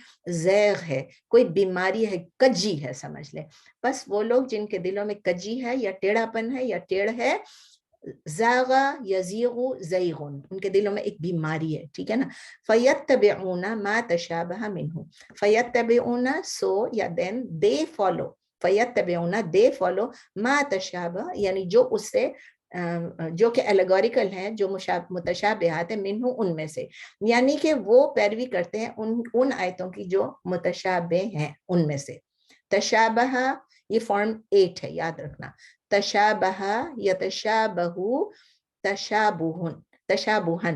زیغ ہے، کوئی بیماری ہے، کجی ہے سمجھ لیں. بس وہ لوگ جن کے دلوں میں کجی ہے یا ٹیڑھا پن ہے یا ٹیڑھ ہے، زاغا یزیغ زیغن، ان کے دلوں میں ایک بیماری ہے، ٹھیک ہے نا. فیتبعون ما تشابہ منہ. فیتبعون سو یا دین دے فالو. فیتبعون دے فالو ما تشابہ یعنی جو اس سے جو کہ الیگوریکل ہیں، جو متشابہات ہیں، منہ ان میں سے، یعنی کہ وہ پیروی کرتے ہیں ان آیتوں کی جو متشابہ ہیں ان میں سے. تشابہ یہ فارم 8 ہے، یاد رکھنا. تشابہ یتشابہ تشابہن، تشابہن،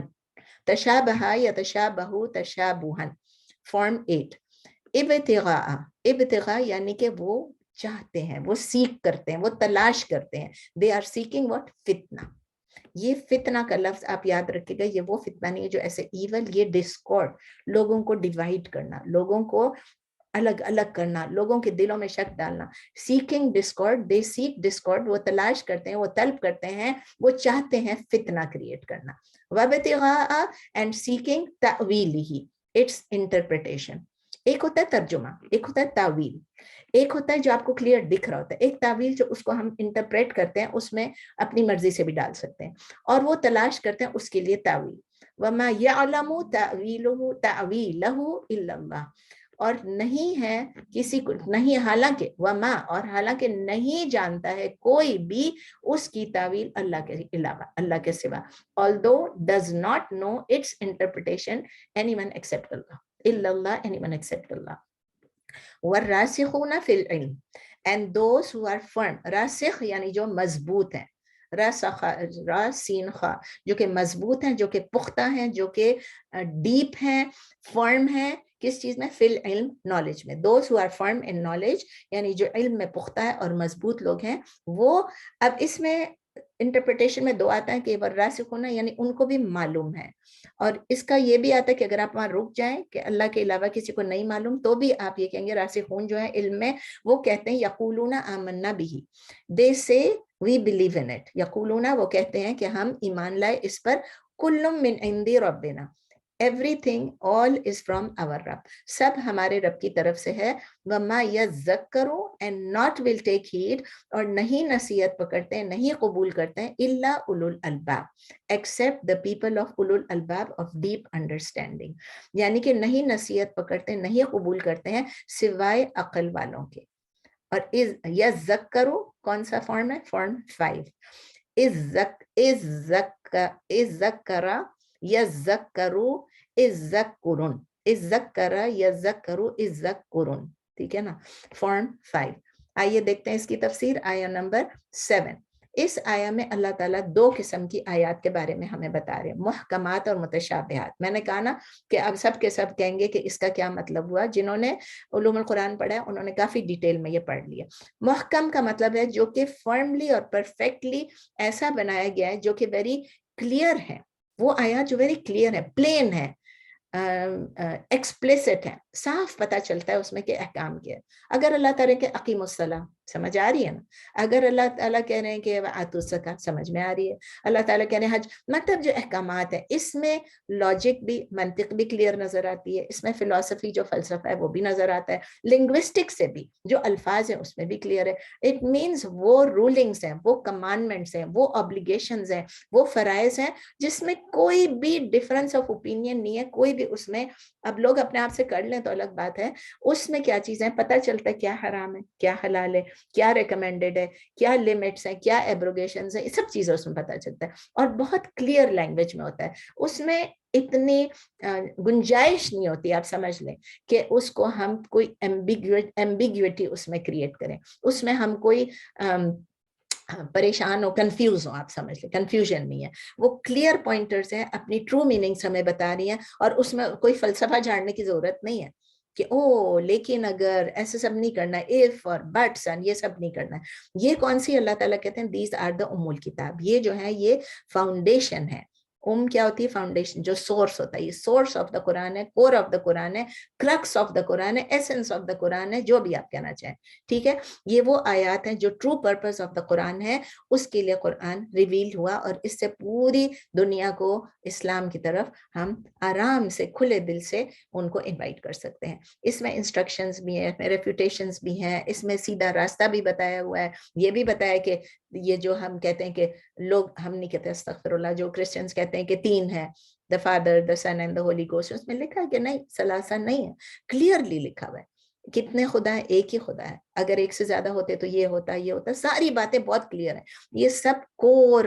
تشابہ یتشابہ تشابہن، فارم 8. ابتغاء، ابتغاء یعنی کہ وہ چاہتے ہیں، وہ سیکھ کرتے ہیں، وہ تلاش کرتے ہیں. they are seeking what؟ فتنہ. یہ فتنہ کا لفظ آپ یاد رکھے گا، یہ وہ فتنہ نہیں ہے جو ایسے ایول، یہ ڈسکارڈ، لوگوں کو ڈیوائڈ کرنا، لوگوں کو الگ الگ کرنا، لوگوں کے دلوں میں شک ڈالنا. سیکنگ ڈسکارڈ، دے سیک ڈسکارڈ، وہ تلاش کرتے ہیں، وہ طلب کرتے ہیں، وہ چاہتے ہیں فتنہ کریٹ کرنا. وابتغاء اینڈ سیکنگ تأویلہ، اٹس انٹرپریٹیشن. ایک ہوتا ہے ترجمہ، ایک ہوتا ہے تاویل. ایک ہوتا ہے جو آپ کو کلیئر دکھ رہا ہوتا ہے، ایک تاویل جو اس کو ہم انٹرپریٹ کرتے ہیں، اس میں اپنی مرضی سے بھی ڈال سکتے ہیں، اور وہ تلاش کرتے ہیں اس کے لیے تاویل. وما یعلم تأویلہ الا اللہ، اور نہیں ہے کسی کو، نہیں حالانکہ، وما اور حالانکہ نہیں جانتا ہے کوئی بھی اس کی تاویل اللہ کے علاوہ، اللہ کے سوا. although does not know its interpretation anyone except Allah. الا اللہ anyone except Allah. والراسخون فی العلم and those who are firm. راسخ یعنی جو مضبوط ہیں، راسین خا جو کہ مضبوط ہیں، جو کہ پختہ ہیں، جو کہ ڈیپ ہیں، فرم ہیں. کس چیز میں؟ فی العلم، نالج میں. those who are firm in knowledge یعنی جو علم میں پختہ ہے اور مضبوط لوگ ہیں وہ. اب اس میں انٹرپریٹیشن میں دو آتا ہے کہ والراسخون یعنی ان کو بھی معلوم ہے، اور اس کا یہ بھی آتا ہے کہ اگر آپ وہاں رک جائیں کہ اللہ کے علاوہ کسی کو نہیں معلوم تو بھی آپ یہ کہیں گے راسخون جو ہے علم میں وہ کہتے ہیں یقولون آمنا بہ، دے سے وی بلیو ان اٹ. یقولون وہ کہتے ہیں کہ ہم ایمان لائے اس پر. کل من عند ربنا، every thing all is from our رب، سب ہمارے رب کی طرف سے ہے. وما یذکر and not will take heed, اور نہیں نصیحت پکڑتے ہیں، نہیں قبول کرتے ہیں، الا اولو الالباب، ایکسپٹ دا پیپل آف اولو الالباب آف ڈیپ انڈرسٹینڈنگ، یعنی کہ نہیں نصیحت پکڑتے، نہیں قبول کرتے ہیں سوائے عقل والوں کے. اور یذکر کون سا فارم ہے؟ فارم 5. ذکر یذکرو اذکرن، ذکر یذکرو اذکرن، ٹھیک ہے نا، فارم 5. آئیے دیکھتے ہیں اس کی تفسیر، آیا نمبر 7۔ اس آیا میں اللہ تعالیٰ 2 قسم کی آیات کے بارے میں ہمیں بتا رہے ہیں، محکمات اور متشابہات۔ میں نے کہا نا کہ اب سب کے سب کہیں گے کہ اس کا کیا مطلب ہوا، جنہوں نے علوم القرآن پڑھا ہے انہوں نے کافی ڈیٹیل میں یہ پڑھ لیا۔ محکم کا مطلب ہے جو کہ فرملی اور پرفیکٹلی ایسا بنایا گیا ہے جو کہ ویری کلیئر ہے، وہ آیات جو ویری کلیئر ہے، پلین ہے، ایکسپلیسٹ ہے، صاف پتہ چلتا ہے اس میں کہ احکام کیا ہے۔ اگر اللہ تعالیٰ کہ اقیم الصلاۃ، سمجھ آ رہی ہے نا؟ اگر اللہ تعالیٰ کہہ رہے ہیں کہ آتوا الزکاۃ، سمجھ میں آ رہی ہے۔ اللہ تعالیٰ کہہ رہے ہیں حج، مطلب جو احکامات ہیں اس میں لاجک بھی، منطق بھی کلیئر نظر آتی ہے، اس میں فلسفی جو فلسفہ ہے وہ بھی نظر آتا ہے، لنگوسٹک سے بھی جو الفاظ ہیں اس میں بھی کلیئر ہے۔ اٹ مینس وہ رولنگز ہیں، وہ کمانڈمنٹس ہیں، وہ آبلیگیشنز ہیں، وہ فرائض ہیں جس میں کوئی بھی ڈفرنس آف اوپینین نہیں ہے، کوئی بھی اس میں، اب لوگ اپنے آپ سے کر لیں تو الگ بات ہے، اس میں کیا چیزیں پتہ چلتا ہے، کیا حرام ہے، کیا حلال ہے، کیا ریکمینڈڈ ہے، کیا لمٹس ہیں، کیا ایبروگیشنز ہیں، یہ سب چیزیں اس میں پتہ چلتا ہے، اور بہت کلیئر لینگویج میں ہوتا ہے۔ اس میں اتنی گنجائش نہیں ہوتی، آپ سمجھ لیں کہ اس کو ہم کوئی ایمبیگوٹی اس میں کریٹ کریں، اس میں ہم کوئی پریشان ہو، کنفیوز ہو، آپ سمجھ لیں کنفیوژن نہیں ہے، وہ کلیئر پوائنٹرز ہیں، اپنی ٹرو میننگز ہمیں بتا رہی ہیں، اور اس میں کوئی فلسفہ جھاڑنے کی ضرورت نہیں ہے کہ او لیکن اگر، ایسے سب نہیں کرنا ہے، اف اور بٹس اور یہ سب نہیں کرنا ہے۔ یہ کون سی، اللہ تعالیٰ کہتے ہیں دیز آر دا ام الکتاب، یہ جو ہے یہ فاؤنڈیشن ہے۔ کیا ہوتی ہے؟ فاؤنڈیشن، جو سورس ہوتا ہے، یہ سورس آف دا قرآن ہے، کور آف دا قرآن ہے، کرکس آف دا قرآن ہے، ایسنس آف دا قرآن ہے، جو بھی آپ کہنا چاہیں، ٹھیک ہے۔ یہ وہ آیات ہیں جو ٹرو پرپس آف دا قرآن ہے، اس کے لیے قرآن ریویل ہوا، اور اس سے پوری دنیا کو اسلام کی طرف ہم آرام سے کھلے دل سے ان کو انوائٹ کر سکتے ہیں۔ اس میں انسٹرکشنز بھی ہیں، ریفیوٹیشنز بھی ہیں، اس میں سیدھا راستہ بھی بتایا ہوا ہے، یہ بھی بتایا کہ یہ جو ہم کہتے ہیں کہ لوگ، ہم نہیں کہتے استغفر اللہ، جو کرسچنز کہتے ہیں کہ 3 ہے، the Father, the Son and the Holy Ghost، اس میں لکھا ہے کہ نہیں، ثلاثہ نہیں ہے، کلیئرلی لکھا ہوا ہے، کتنے خدا ہیں؟ ایک ہی خدا ہے، اگر ایک سے زیادہ ہوتے تو یہ ہوتا، یہ ہوتا، ساری باتیں بہت کلیئر ہیں۔ یہ سب کور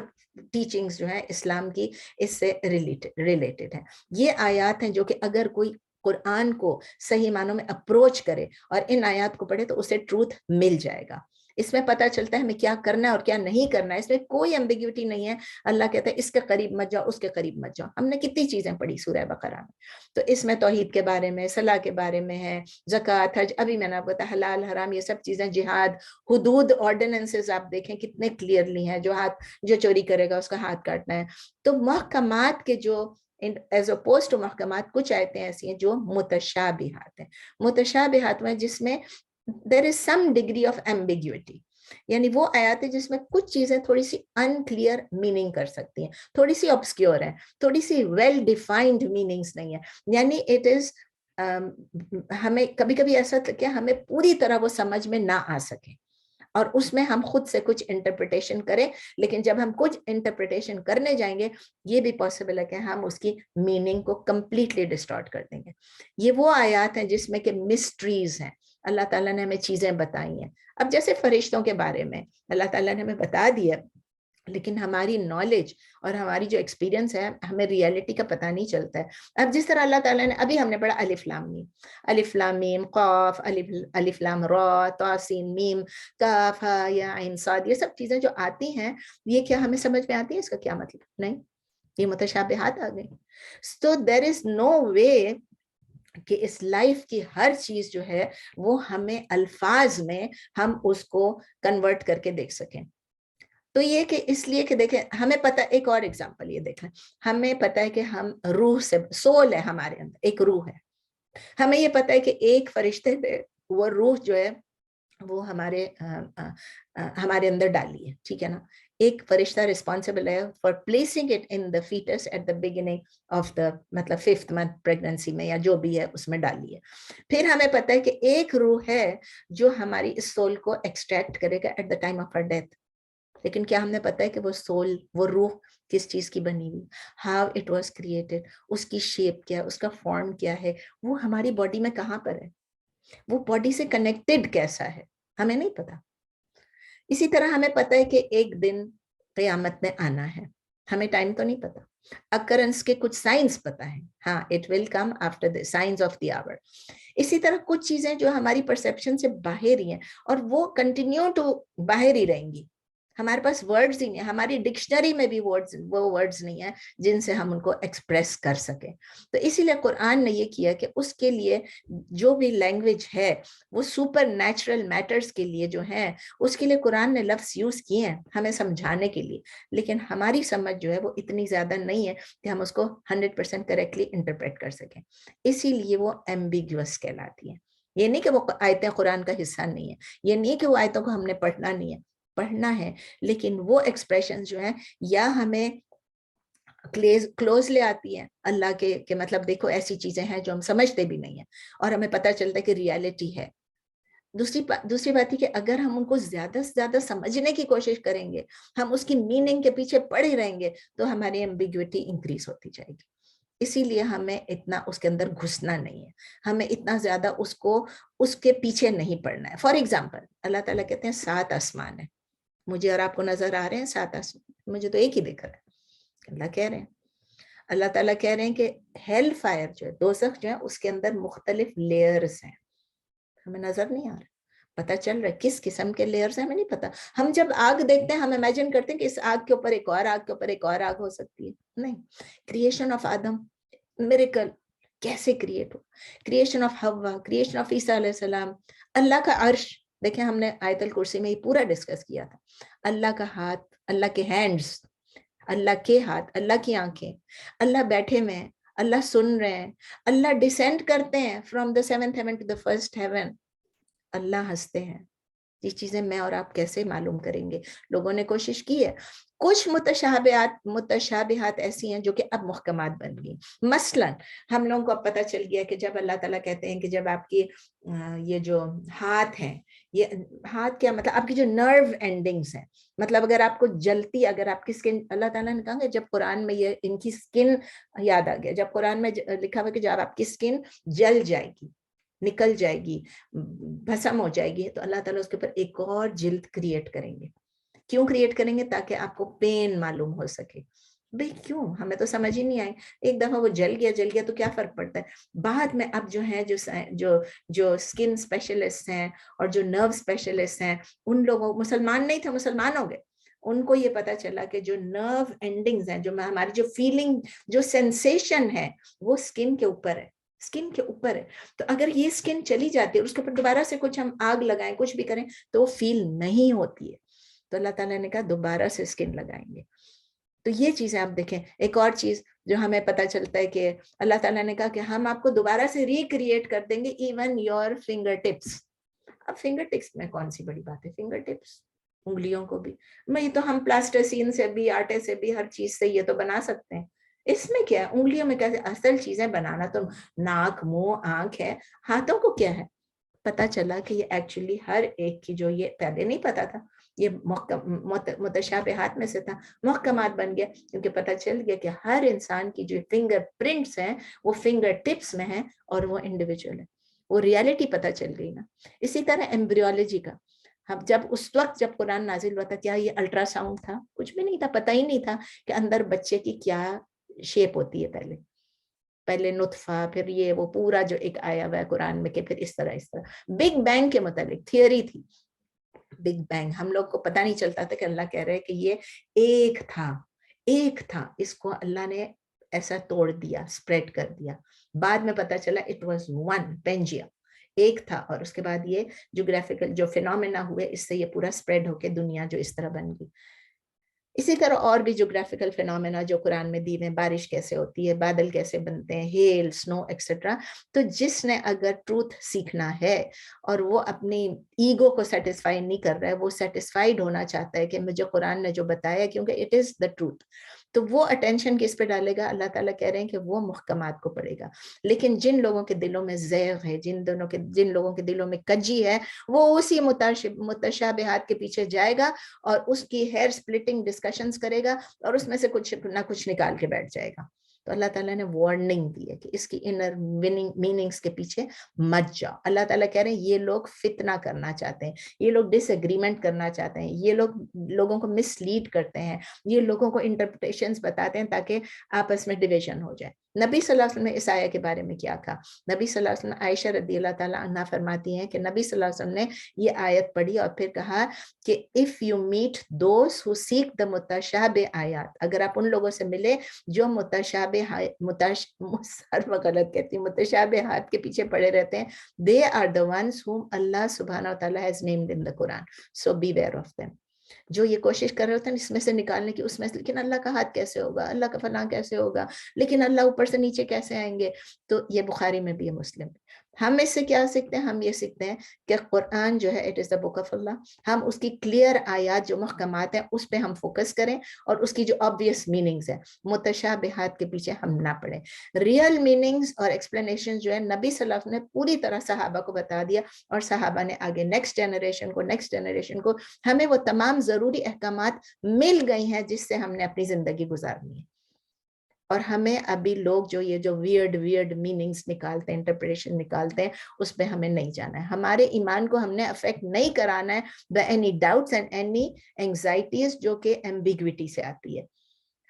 ٹیچنگز جو ہیں اسلام کی اس سے ریلیٹڈ ہیں۔ یہ آیات ہیں جو کہ اگر کوئی قرآن کو صحیح معنوں میں اپروچ کرے اور ان آیات کو پڑھے تو اسے ٹروتھ مل جائے گا۔ اس میں پتہ چلتا ہے ہمیں کیا کرنا ہے اور کیا نہیں کرنا ہے، اس میں کوئی ایمبیگوٹی نہیں ہے۔ اللہ کہتا ہے اس کے قریب مت جاؤ، اس کے قریب مت جاؤ۔ ہم نے کتنی چیزیں پڑھی سورہ بقرہ میں، تو اس میں توحید کے بارے میں، صلاح کے بارے میں ہے، زکوٰۃ، حج، ابھی میں نے آپ کو بتایا حلال حرام، یہ سب چیزیں، جہاد، حدود، آرڈیننسز آپ دیکھیں کتنے کلیئرلی ہیں، جو چوری کرے گا اس کا ہاتھ کاٹنا ہے۔ تو محکمات کے جو ایز اپوز ٹو محکمات، کچھ آیتیں ایسی ہیں جو متشابہات ہیں۔ متشابہات میں جس میں there is some degree of ambiguity، یعنی وہ آیات ہیں جس میں کچھ چیزیں تھوڑی سی unclear meaning کر سکتی ہیں، تھوڑی سی obscure ہیں، تھوڑی سی well defined meanings نہیں ہیں، یعنی it is ہمیں کبھی کبھی ایسا کہ ہمیں پوری طرح وہ سمجھ میں نہ آ سکے، اور اس میں ہم خود سے کچھ انٹرپریٹیشن کریں، لیکن جب ہم کچھ انٹرپریٹیشن کرنے جائیں گے یہ بھی پاسبل ہے کہ ہم اس کی میننگ کو کمپلیٹلی ڈسٹارٹ کر دیں گے۔ یہ وہ آیات ہیں جس میں کہ مسٹریز ہیں، اللہ تعالیٰ نے ہمیں چیزیں بتائی ہیں۔ اب جیسے فرشتوں کے بارے میں اللہ تعالیٰ نے ہمیں بتا دیا، لیکن ہماری نالج اور ہماری جو ایکسپیرینس ہے، ہمیں ریئلٹی کا پتہ نہیں چلتا ہے۔ اب جس طرح اللہ تعالیٰ نے، ابھی ہم نے پڑھا الف لام میم، الف لام میم قاف، الف لام را، طا سین میم کاف ہا یا عین صاد، یہ سب چیزیں جو آتی ہیں یہ کیا ہمیں سمجھ میں آتی ہے؟ اس کا کیا مطلب؟ نہیں، یہ متشابہات آ گئی۔ So there is no way کہ اس لائف کی ہر چیز جو ہے وہ ہمیں الفاظ میں ہم اس کو کنورٹ کر کے دیکھ سکیں۔ تو یہ کہ اس لیے کہ دیکھیں ہمیں پتہ، ایک اور ایگزامپل یہ دیکھیں، ہمیں پتہ ہے کہ ہم روح سے، سول ہے ہمارے اندر، ایک روح ہے، ہمیں یہ پتہ ہے کہ ایک فرشتے پہ وہ روح جو ہے وہ ہمارے اندر ڈالی ہے، ٹھیک ہے نا۔ ایک فرشتہ رسپانسبل ہے for placing it in the foetus at the beginning of the, مطلب 5th month پریگننسی میں یا جو بھی ہے اس میں ڈالی ہے۔ پھر ہمیں پتہ ہے کہ ایک روح ہے جو ہماری اس سول کو ایکسٹریکٹ کرے گا at the time of her death, لیکن کیا ہم نے پتہ ہے کہ وہ سول، وہ روح کس چیز کی بنی ہوئی، ہاؤ اٹ واز کریٹڈ، اس کی شیپ کیا ہے، اس کا فارم کیا ہے، وہ ہماری باڈی میں کہاں پر ہے، وہ باڈی سے کنیکٹڈ کیسا ہے، ہمیں نہیں پتا۔ اسی طرح ہمیں پتہ ہے کہ ایک دن قیامت میں آنا ہے، ہمیں ٹائم تو نہیں پتا. اکرنس کے کچھ سائنس پتا ہے, ہاں it will come after the signs of the hour. اسی طرح کچھ چیزیں جو ہماری پرسیپشن سے باہر ہی ہیں اور وہ کنٹینیو ٹو باہر ہی رہیں گی. ہمارے پاس ورڈز ہی نہیں, ہماری ڈکشنری میں بھی وہ ورڈز نہیں ہیں جن سے ہم ان کو ایکسپریس کر سکیں. تو اسی لیے قرآن نے یہ کیا کہ اس کے لیے جو بھی لینگویج ہے وہ سپر نیچرل میٹرز کے لیے جو ہیں اس کے لیے قرآن نے لفظ یوز کیے ہیں ہمیں سمجھانے کے لیے, لیکن ہماری سمجھ جو ہے وہ اتنی زیادہ نہیں ہے کہ ہم اس کو 100% کریکٹلی انٹرپریٹ کر سکیں. اسی لیے وہ ایمبیگوس کہلاتی ہیں. یہ نہیں کہ وہ آیتیں قرآن کا حصہ نہیں ہے, یہ نہیں کہ وہ آیتوں کو ہم نے پڑھنا نہیں ہے, پڑھنا ہے, لیکن وہ ایکسپریشن جو ہیں یا ہمیں کلوز لے آتی ہیں اللہ کے کہ مطلب دیکھو ایسی چیزیں ہیں جو ہم سمجھتے بھی نہیں ہیں اور ہمیں پتہ چلتا ہے کہ ریالٹی ہے. دوسری بات ہے کہ اگر ہم ان کو زیادہ سے زیادہ سمجھنے کی کوشش کریں گے, ہم اس کی میننگ کے پیچھے پڑے رہیں گے تو ہماری ایمبیگوٹی انکریز ہوتی جائے گی. اسی لیے ہمیں اتنا اس کے اندر گھسنا نہیں ہے, ہمیں اتنا زیادہ اس کے پیچھے نہیں پڑنا ہے. فار ایگزامپل اللہ تعالیٰ کہتے ہیں 7 آسمان ہیں, مجھے اور آپ کو نظر آ رہے ہیں 7 آسمان, مجھے تو ایک ہی دکھ رہا ہے. اللہ کہہ رہے ہیں, اللہ تعالیٰ کہہ رہے ہیں کہ ہیل فائر جو ہے, دوزخ جو ہے, اس کے اندر مختلف لیئرز ہیں, ہمیں نظر نہیں آ رہا, پتہ چل رہا ہے کس قسم کے لیئرز ہیں ہمیں نہیں پتا. ہم جب آگ دیکھتے ہیں ہم امیجن کرتے ہیں کہ اس آگ کے اوپر ایک اور آگ کے اوپر ایک اور آگ ہو سکتی ہے. نہیں, کریشن آف آدم میریکل کیسے کریٹ ہو, creation of Hawa, creation of Isa علیہ السلام, اللہ کا عرش. دیکھیں ہم نے آیت الکرسی میں یہ پورا ڈسکس کیا تھا, اللہ کا ہاتھ, اللہ کے ہینڈز, اللہ کے ہاتھ, اللہ کی آنکھیں, اللہ بیٹھے ہوئے ہیں, اللہ سن رہے ہیں, اللہ ڈسینڈ کرتے ہیں from the 7th heaven to the 1st heaven, اللہ ہنستے ہیں. یہ چیزیں میں اور آپ کیسے معلوم کریں گے؟ لوگوں نے کوشش کی ہے. کچھ متشابہات ایسی ہیں جو کہ اب محکمات بن گئی. مثلا ہم لوگوں کو اب پتہ چل گیا کہ جب اللہ تعالیٰ کہتے ہیں کہ جب آپ کی یہ جو ہاتھ ہیں, یہ ہاتھ کیا مطلب آپ کی جو نرو اینڈنگز ہیں, مطلب اگر آپ کو جلتی, اگر آپ کی سکن, اللہ تعالیٰ نے کہا کہ جب قرآن میں یہ ان کی سکن یاد آ گیا, جب قرآن میں لکھا ہوا کہ جب آپ کی سکن جل جائے گی, نکل جائے گی, بھسم ہو جائے گی, تو اللہ تعالیٰ اس کے اوپر ایک اور جلد کریٹ کریں گے. کیوں کریٹ کریں گے؟ تاکہ آپ کو پین معلوم ہو سکے. بھئی کیوں, ہمیں تو سمجھ ہی نہیں آئی. ایک دفعہ وہ جل گیا تو کیا فرق پڑتا ہے. بعد میں اب جو ہیں جو اسکن اسپیشلسٹ ہیں اور جو نرو اسپیشلسٹ ہیں, ان لوگوں, مسلمان نہیں تھے, مسلمان ہو گئے, ان کو یہ پتا چلا کہ جو نرو اینڈنگز ہیں, جو ہماری جو فیلنگ, جو سینسیشن ہے, وہ اسکن کے اوپر ہے, اسکن کے اوپر ہے. تو اگر یہ اسکن چلی جاتی ہے اور اس کے اوپر دوبارہ سے کچھ ہم آگ لگائیں, کچھ بھی کریں, تو وہ فیل نہیں ہوتی ہے. تو اللہ تعالیٰ نے کہا دوبارہ سے اسکن لگائیں گے. تو یہ چیزیں آپ دیکھیں. ایک اور چیز جو ہمیں پتہ چلتا ہے کہ اللہ تعالیٰ نے کہا کہ ہم آپ کو دوبارہ سے ریکریٹ کر دیں گے ایون یور فنگر ٹپس. اب فنگر ٹپس میں کون سی بڑی بات ہے, فنگر ٹپس, انگلیوں کو بھی, میں تو ہم پلاسٹرسین سے بھی, آٹے سے بھی, ہر چیز سے یہ تو بنا سکتے ہیں. اس میں کیا ہے, انگلیوں میں کیسے, اصل چیزیں بنانا تو ناک, منہ, آنکھ ہے, ہاتھوں کو کیا ہے. پتا چلا کہ یہ ایکچولی ہر ایک کی جو, یہ پہلے نہیں پتا تھا, یہ متشابہات میں سے تھا, محکمات بن گیا, کیونکہ پتا چل گیا کہ ہر انسان کی جو فنگر پرنٹس ہیں وہ فنگر ٹپس میں ہیں اور وہ انڈیویجول ہے. وہ ریالٹی پتا چل گئی نا. اسی طرح ایمبریولوجی کا, جب اس وقت جب قرآن نازل ہوا تھا, کیا یہ الٹرا ساؤنڈ تھا؟ کچھ بھی نہیں تھا, پتہ ہی نہیں تھا کہ اندر بچے کی کیا شیپ ہوتی ہے. پہلے نطفہ, پھر یہ وہ پورا جو ایک آیا ہوا ہے قرآن میں کہ پھر اس طرح. بگ بینگ کے متعلق تھیوری تھی, بگ بینگ. ہم لوگ کو پتہ نہیں چلتا تھا کہ اللہ کہہ رہے کہ یہ ایک تھا, اس کو اللہ نے ایسا توڑ دیا, اسپریڈ کر دیا. بعد میں پتہ چلا اٹ واز ون, پینجیا, ایک تھا. اور اس کے بعد یہ جغرافیکل جو فینومینا ہوئے, اس سے یہ پورا اسپریڈ ہو کے دنیا جو اس طرح بن گئی. اسی طرح اور بھی جغرافیکل فینومینا جو قرآن میں دی ہیں, بارش کیسے ہوتی ہے, بادل کیسے بنتے ہیں, ہیل, سنو ایکسیٹرا. تو جس نے اگر ٹروتھ سیکھنا ہے اور وہ اپنی ایگو کو سیٹسفائی نہیں کر رہا ہے, وہ سیٹسفائیڈ ہونا چاہتا ہے کہ مجھے قرآن نے جو بتایا کیونکہ اٹ از دا ٹروتھ, تو وہ اٹینشن کس پہ ڈالے گا؟ اللہ تعالیٰ کہہ رہے ہیں کہ وہ محکمات کو پڑھے گا. لیکن جن لوگوں کے دلوں میں زیغ ہے, جن لوگوں کے دلوں میں کجی ہے, وہ اسی متشابہات کے پیچھے جائے گا اور اس کی ہیئر سپلٹنگ ڈسکشنز کرے گا اور اس میں سے کچھ نہ کچھ نکال کے بیٹھ جائے گا. تو اللہ تعالیٰ نے وارننگ دی ہے کہ اس کی انر میننگس کے پیچھے مت جاؤ. اللہ تعالیٰ کہہ رہے ہیں یہ لوگ فتنہ کرنا چاہتے ہیں, یہ لوگ ڈس ایگریمنٹ کرنا چاہتے ہیں, یہ لوگ لوگوں کو مس لیڈ کرتے ہیں, یہ لوگوں کو انٹرپریٹیشنز بتاتے ہیں تاکہ آپس میں ڈویژن ہو جائے. نبی صلی اللہ علیہ وسلم نے اس آیہ کے بارے میں کیا کہا؟ نبی صلی اللہ علیہ وسلم, عائشہ رضی اللہ تعالیٰ عنہا فرماتی ہیں کہ نبی صلی اللہ علیہ وسلم نے یہ آیت پڑھی اور پھر کہا کہ if you meet those who seek the متشابہ آیات, اگر آپ ان لوگوں سے ملے جو متشابہات کے پیچھے پڑے رہتے ہیں, they are the ones whom Allah subhanahu wa ta'ala has named in the Quran, so beware of them. جو یہ کوشش کر رہے ہوتے ہیں اس میں سے نکالنے کی, اس میں سے, لیکن اللہ کا ہاتھ کیسے ہوگا, اللہ کا فلاں کیسے ہوگا, لیکن اللہ اوپر سے نیچے کیسے آئیں گے. تو یہ بخاری میں بھی ہے, مسلم. ہم اس سے کیا سیکھتے ہیں؟ ہم یہ سیکھتے ہیں کہ قرآن جو ہے it is the book of اللہ, ہم اس کی کلیئر آیات جو محکمات ہیں اس پہ ہم فوکس کریں, اور اس کی جو obvious meanings ہیں, متشابہات کے پیچھے ہم نہ پڑیں. ریئل میننگز اور ایکسپلینیشن جو ہے نبی صلی اللہ علیہ وسلم نے پوری طرح صحابہ کو بتا دیا, اور صحابہ نے آگے نیکسٹ جنریشن کو ہمیں وہ تمام ضروری احکامات مل گئی ہیں جس سے ہم نے اپنی زندگی گزارنی ہے. اور ہمیں ابھی لوگ جو یہ جو ویئرڈ میننگز نکالتے ہیں, انٹرپریٹیشن نکالتے ہیں, اس پہ ہمیں نہیں جانا ہے. ہمارے ایمان کو ہم نے افیکٹ نہیں کرانا ہے by any doubts and any anxieties جو کہ ایمبیگوٹی سے آتی ہے.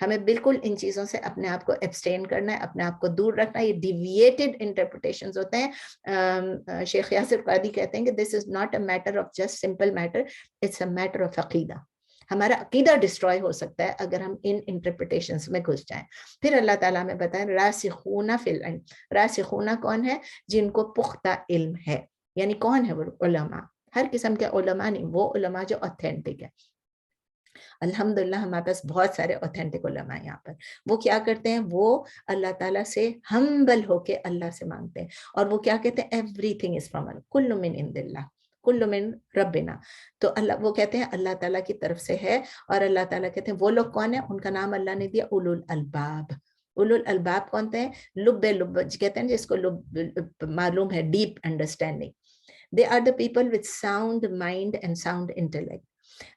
ہمیں بالکل ان چیزوں سے اپنے آپ کو ایبسٹین کرنا ہے, اپنے آپ کو دور رکھنا ہے. یہ ڈیویٹڈ انٹرپریٹیشنز ہوتے ہیں. شیخ یاسر قادری کہتے ہیں کہ this is not a matter of just simple matter, it's a matter of عقیدہ. ہمارا عقیدہ ڈسٹروائے ہو سکتا ہے اگر ہم ان انٹرپریٹیشنز میں گھس جائیں. پھر اللہ تعالیٰ میں بتائیں راسخون فی العلم. راسخون کون ہے؟ جن کو پختہ علم ہے. یعنی کون ہے وہ؟ علماء. ہر قسم کے علماء نہیں, وہ علماء جو اوتھینٹک ہے. الحمدللہ ہمارے پاس بہت سارے اوتھینٹک علماء یہاں پر. وہ کیا کرتے ہیں؟ وہ اللہ تعالیٰ سے ہمبل ہو کے اللہ سے مانگتے ہیں, اور وہ کیا کہتے ہیں؟ ایوری تھنگ از فرام اللہ, کل من عند اللہ, کل من ربنا. تو اللہ, وہ کہتے ہیں اللہ تعالیٰ کی طرف سے ہے. اور اللہ تعالیٰ کہتے ہیں وہ لوگ کون ہیں؟ ان کا نام اللہ نے دیا اولو الالباب. اولو الالباب کون ہیں؟ لب کہتے ہیں جس کو لب معلوم ہے, deep understanding. They are the people with sound mind and sound intellect.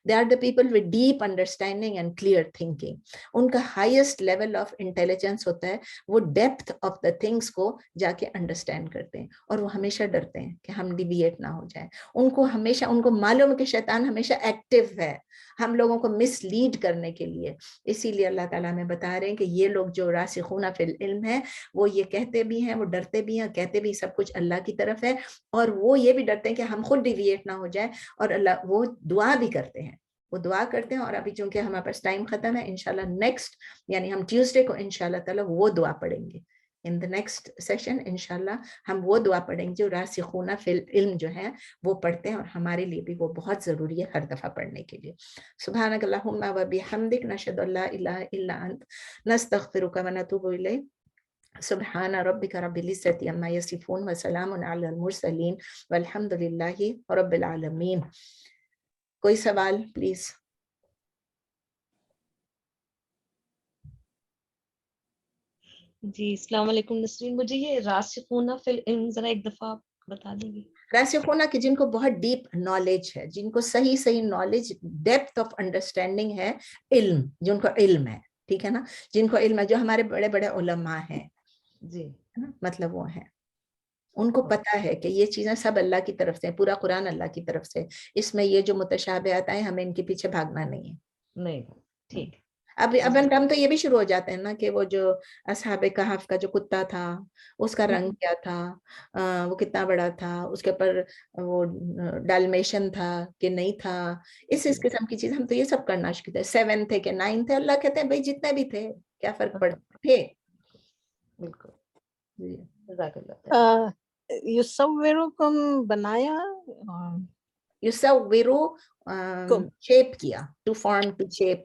They are the people with deep understanding and clear thinking. ان کا highest level of intelligence ہوتا ہے, وہ depth of the things کو جا کے understand کرتے ہیں, اور وہ ہمیشہ ڈرتے ہیں کہ ہم ڈیویٹ نہ ہو جائیں. ان کو ہمیشہ, ان کو معلوم ہے کہ شیطان ہمیشہ ایکٹیو ہے ہم لوگوں کو مس لیڈ کرنے کے لیے. اسی لیے اللہ تعالیٰ ہمیں بتا رہے ہیں کہ یہ لوگ جو راسخون فی العلم ہیں, وہ یہ کہتے بھی ہیں, وہ ڈرتے بھی ہیں, کہتے بھی سب کچھ اللہ کی طرف ہے, اور وہ یہ بھی ڈرتے ہیں کہ ہم خود ڈیویٹ نہ ہو جائیں. اور اللہ وہ دعا بھی کرتے ہیں, وہ دعا کرتے ہیں. اور ابھی چونکہ ہمارے پاس ٹائم ختم ہے, انشاءاللہ نیکسٹ یعنی ہم ٹیوزڈے کو انشاءاللہ تعالیٰ وہ دعا پڑھیں گے. ان دا نیکسٹ سیشن انشاءاللہ ہم وہ دعا پڑھیں گے جو راسخون فی العلم جو ہیں وہ پڑھتے ہیں, اور ہمارے لیے بھی وہ بہت ضروری ہے ہر دفعہ پڑھنے کے لیے. سبحانک اللہم و بحمدک, نشہد ان لا الہ الا انت, نستغفرک و نتوب الیک. سبحان ربک رب العزۃ عما یصفون وسلام علی المرسلین والحمد للہ رب العالمین. کوئی سوال پلیز؟ جی السلام علیکم نسرین, مجھے یہ راسخون فی العلم ذرا ایک دفعہ بتا دیں گے. راسخون کہ جن کو بہت ڈیپ نالج ہے, جن کو صحیح نالج, ڈیپتھ آف انڈرسٹینڈنگ ہے, علم, جن کو علم ہے, ٹھیک ہے نا, جن کو علم ہے, جو ہمارے بڑے بڑے علماء ہیں, جی مطلب وہ ہیں, ان کو پتا ہے کہ یہ چیزیں سب اللہ کی طرف سے, پورا قرآن اللہ کی طرف سے, اس میں یہ جو متشابہات ہیں ہمیں ان کے پیچھے بھاگنا نہیں ہے. نہیں, ٹھیک. اب ہم تو یہ بھی شروع ہو جاتے ہیں نا کہ وہ جو اصحاب کہف کا جو کتا تھا, اس کا رنگ کیا تھا, وہ کتنا بڑا تھا, اس کے اوپر وہ ڈالمیشن تھا کہ نہیں تھا, اس قسم کی چیز ہم تو یہ سب کرنا شروع تھے. 7 تھے کہ 9 تھے, اللہ کہتے ہیں بھائی جتنے بھی تھے کیا فرق پڑتا تھے. بالکل. جی جزاک اللہ. یصورکم بنایا, یصورو شیپ کیا, ٹو فارم, ٹو شیپ,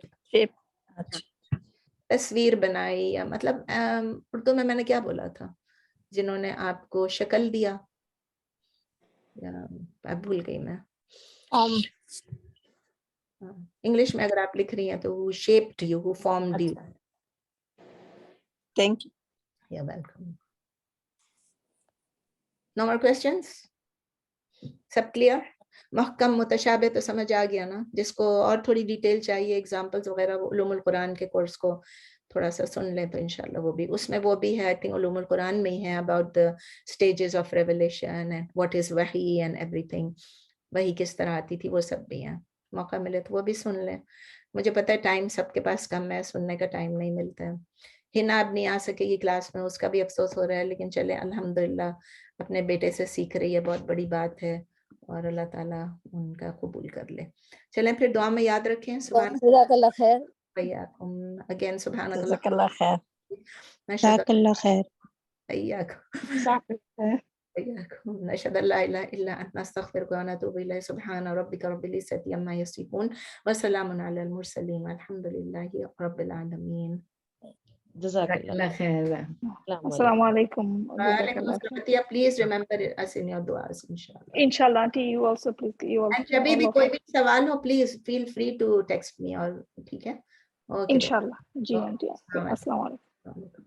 تصویر بنائی, یا مطلب اردو میں نے کیا بولا تھا, جنہوں نے آپ کو شکل دیا, بھول گئی میں. انگلش میں اگر آپ لکھ رہی ہیں تو who shaped you, who formed you. Thank you. You're welcome. No more questions? Sub clear? محکم متشابہ تو سمجھ آ گیا نا. جس کو اور تھوڑی ڈیٹیل چاہیے ایگزامپلز وغیرہ علوم القرآن کے کورس کو تھوڑا سا سن لیں تو انشاءاللہ وہ بھی اس میں وہ بھی ہے. آئی تھنک علوم القرآن میں ہی ہے about the stages of revelation and what is وحی اینڈ ایوری تھنگ. وہی کس طرح آتی تھی وہ سب بھی ہیں. موقع ملے تو وہ بھی سن لیں. مجھے پتہ ہے ٹائم سب کے پاس کم ہے, سننے کا ٹائم نہیں ملتا ہے. ہنا اب نہیں آ سکے گی کلاس میں, اس کا بھی افسوس ہو رہا ہے, لیکن چلے الحمدللہ اپنے بیٹے سے سیکھ رہی ہے, بہت بڑی بات ہے, اور اللہ تعالیٰ ان کا قبول کر لے. چلیں پھر دعا میں یاد رکھیں. جزاک اللہ خیر. اگین سبحانک جزاک اللہ خیر. جزاک اللہ خیر. نشهد ان لا اله الا انت نستغفرك ونتوب اليك. سبحان ربك رب العزة عما يصفون وسلام على المرسلين والحمد لله رب العالمين. جزاک اللہ خیر. السلام علیکم. وعلیکم السلام. Please remember us in your duas inshallah. Inshallah, auntie, you also please. You also. And جب بھی کوئی بھی سوال ہو please feel free to text me. اور ٹھیک ہے. Inshallah. جی auntie. السلام علیکم.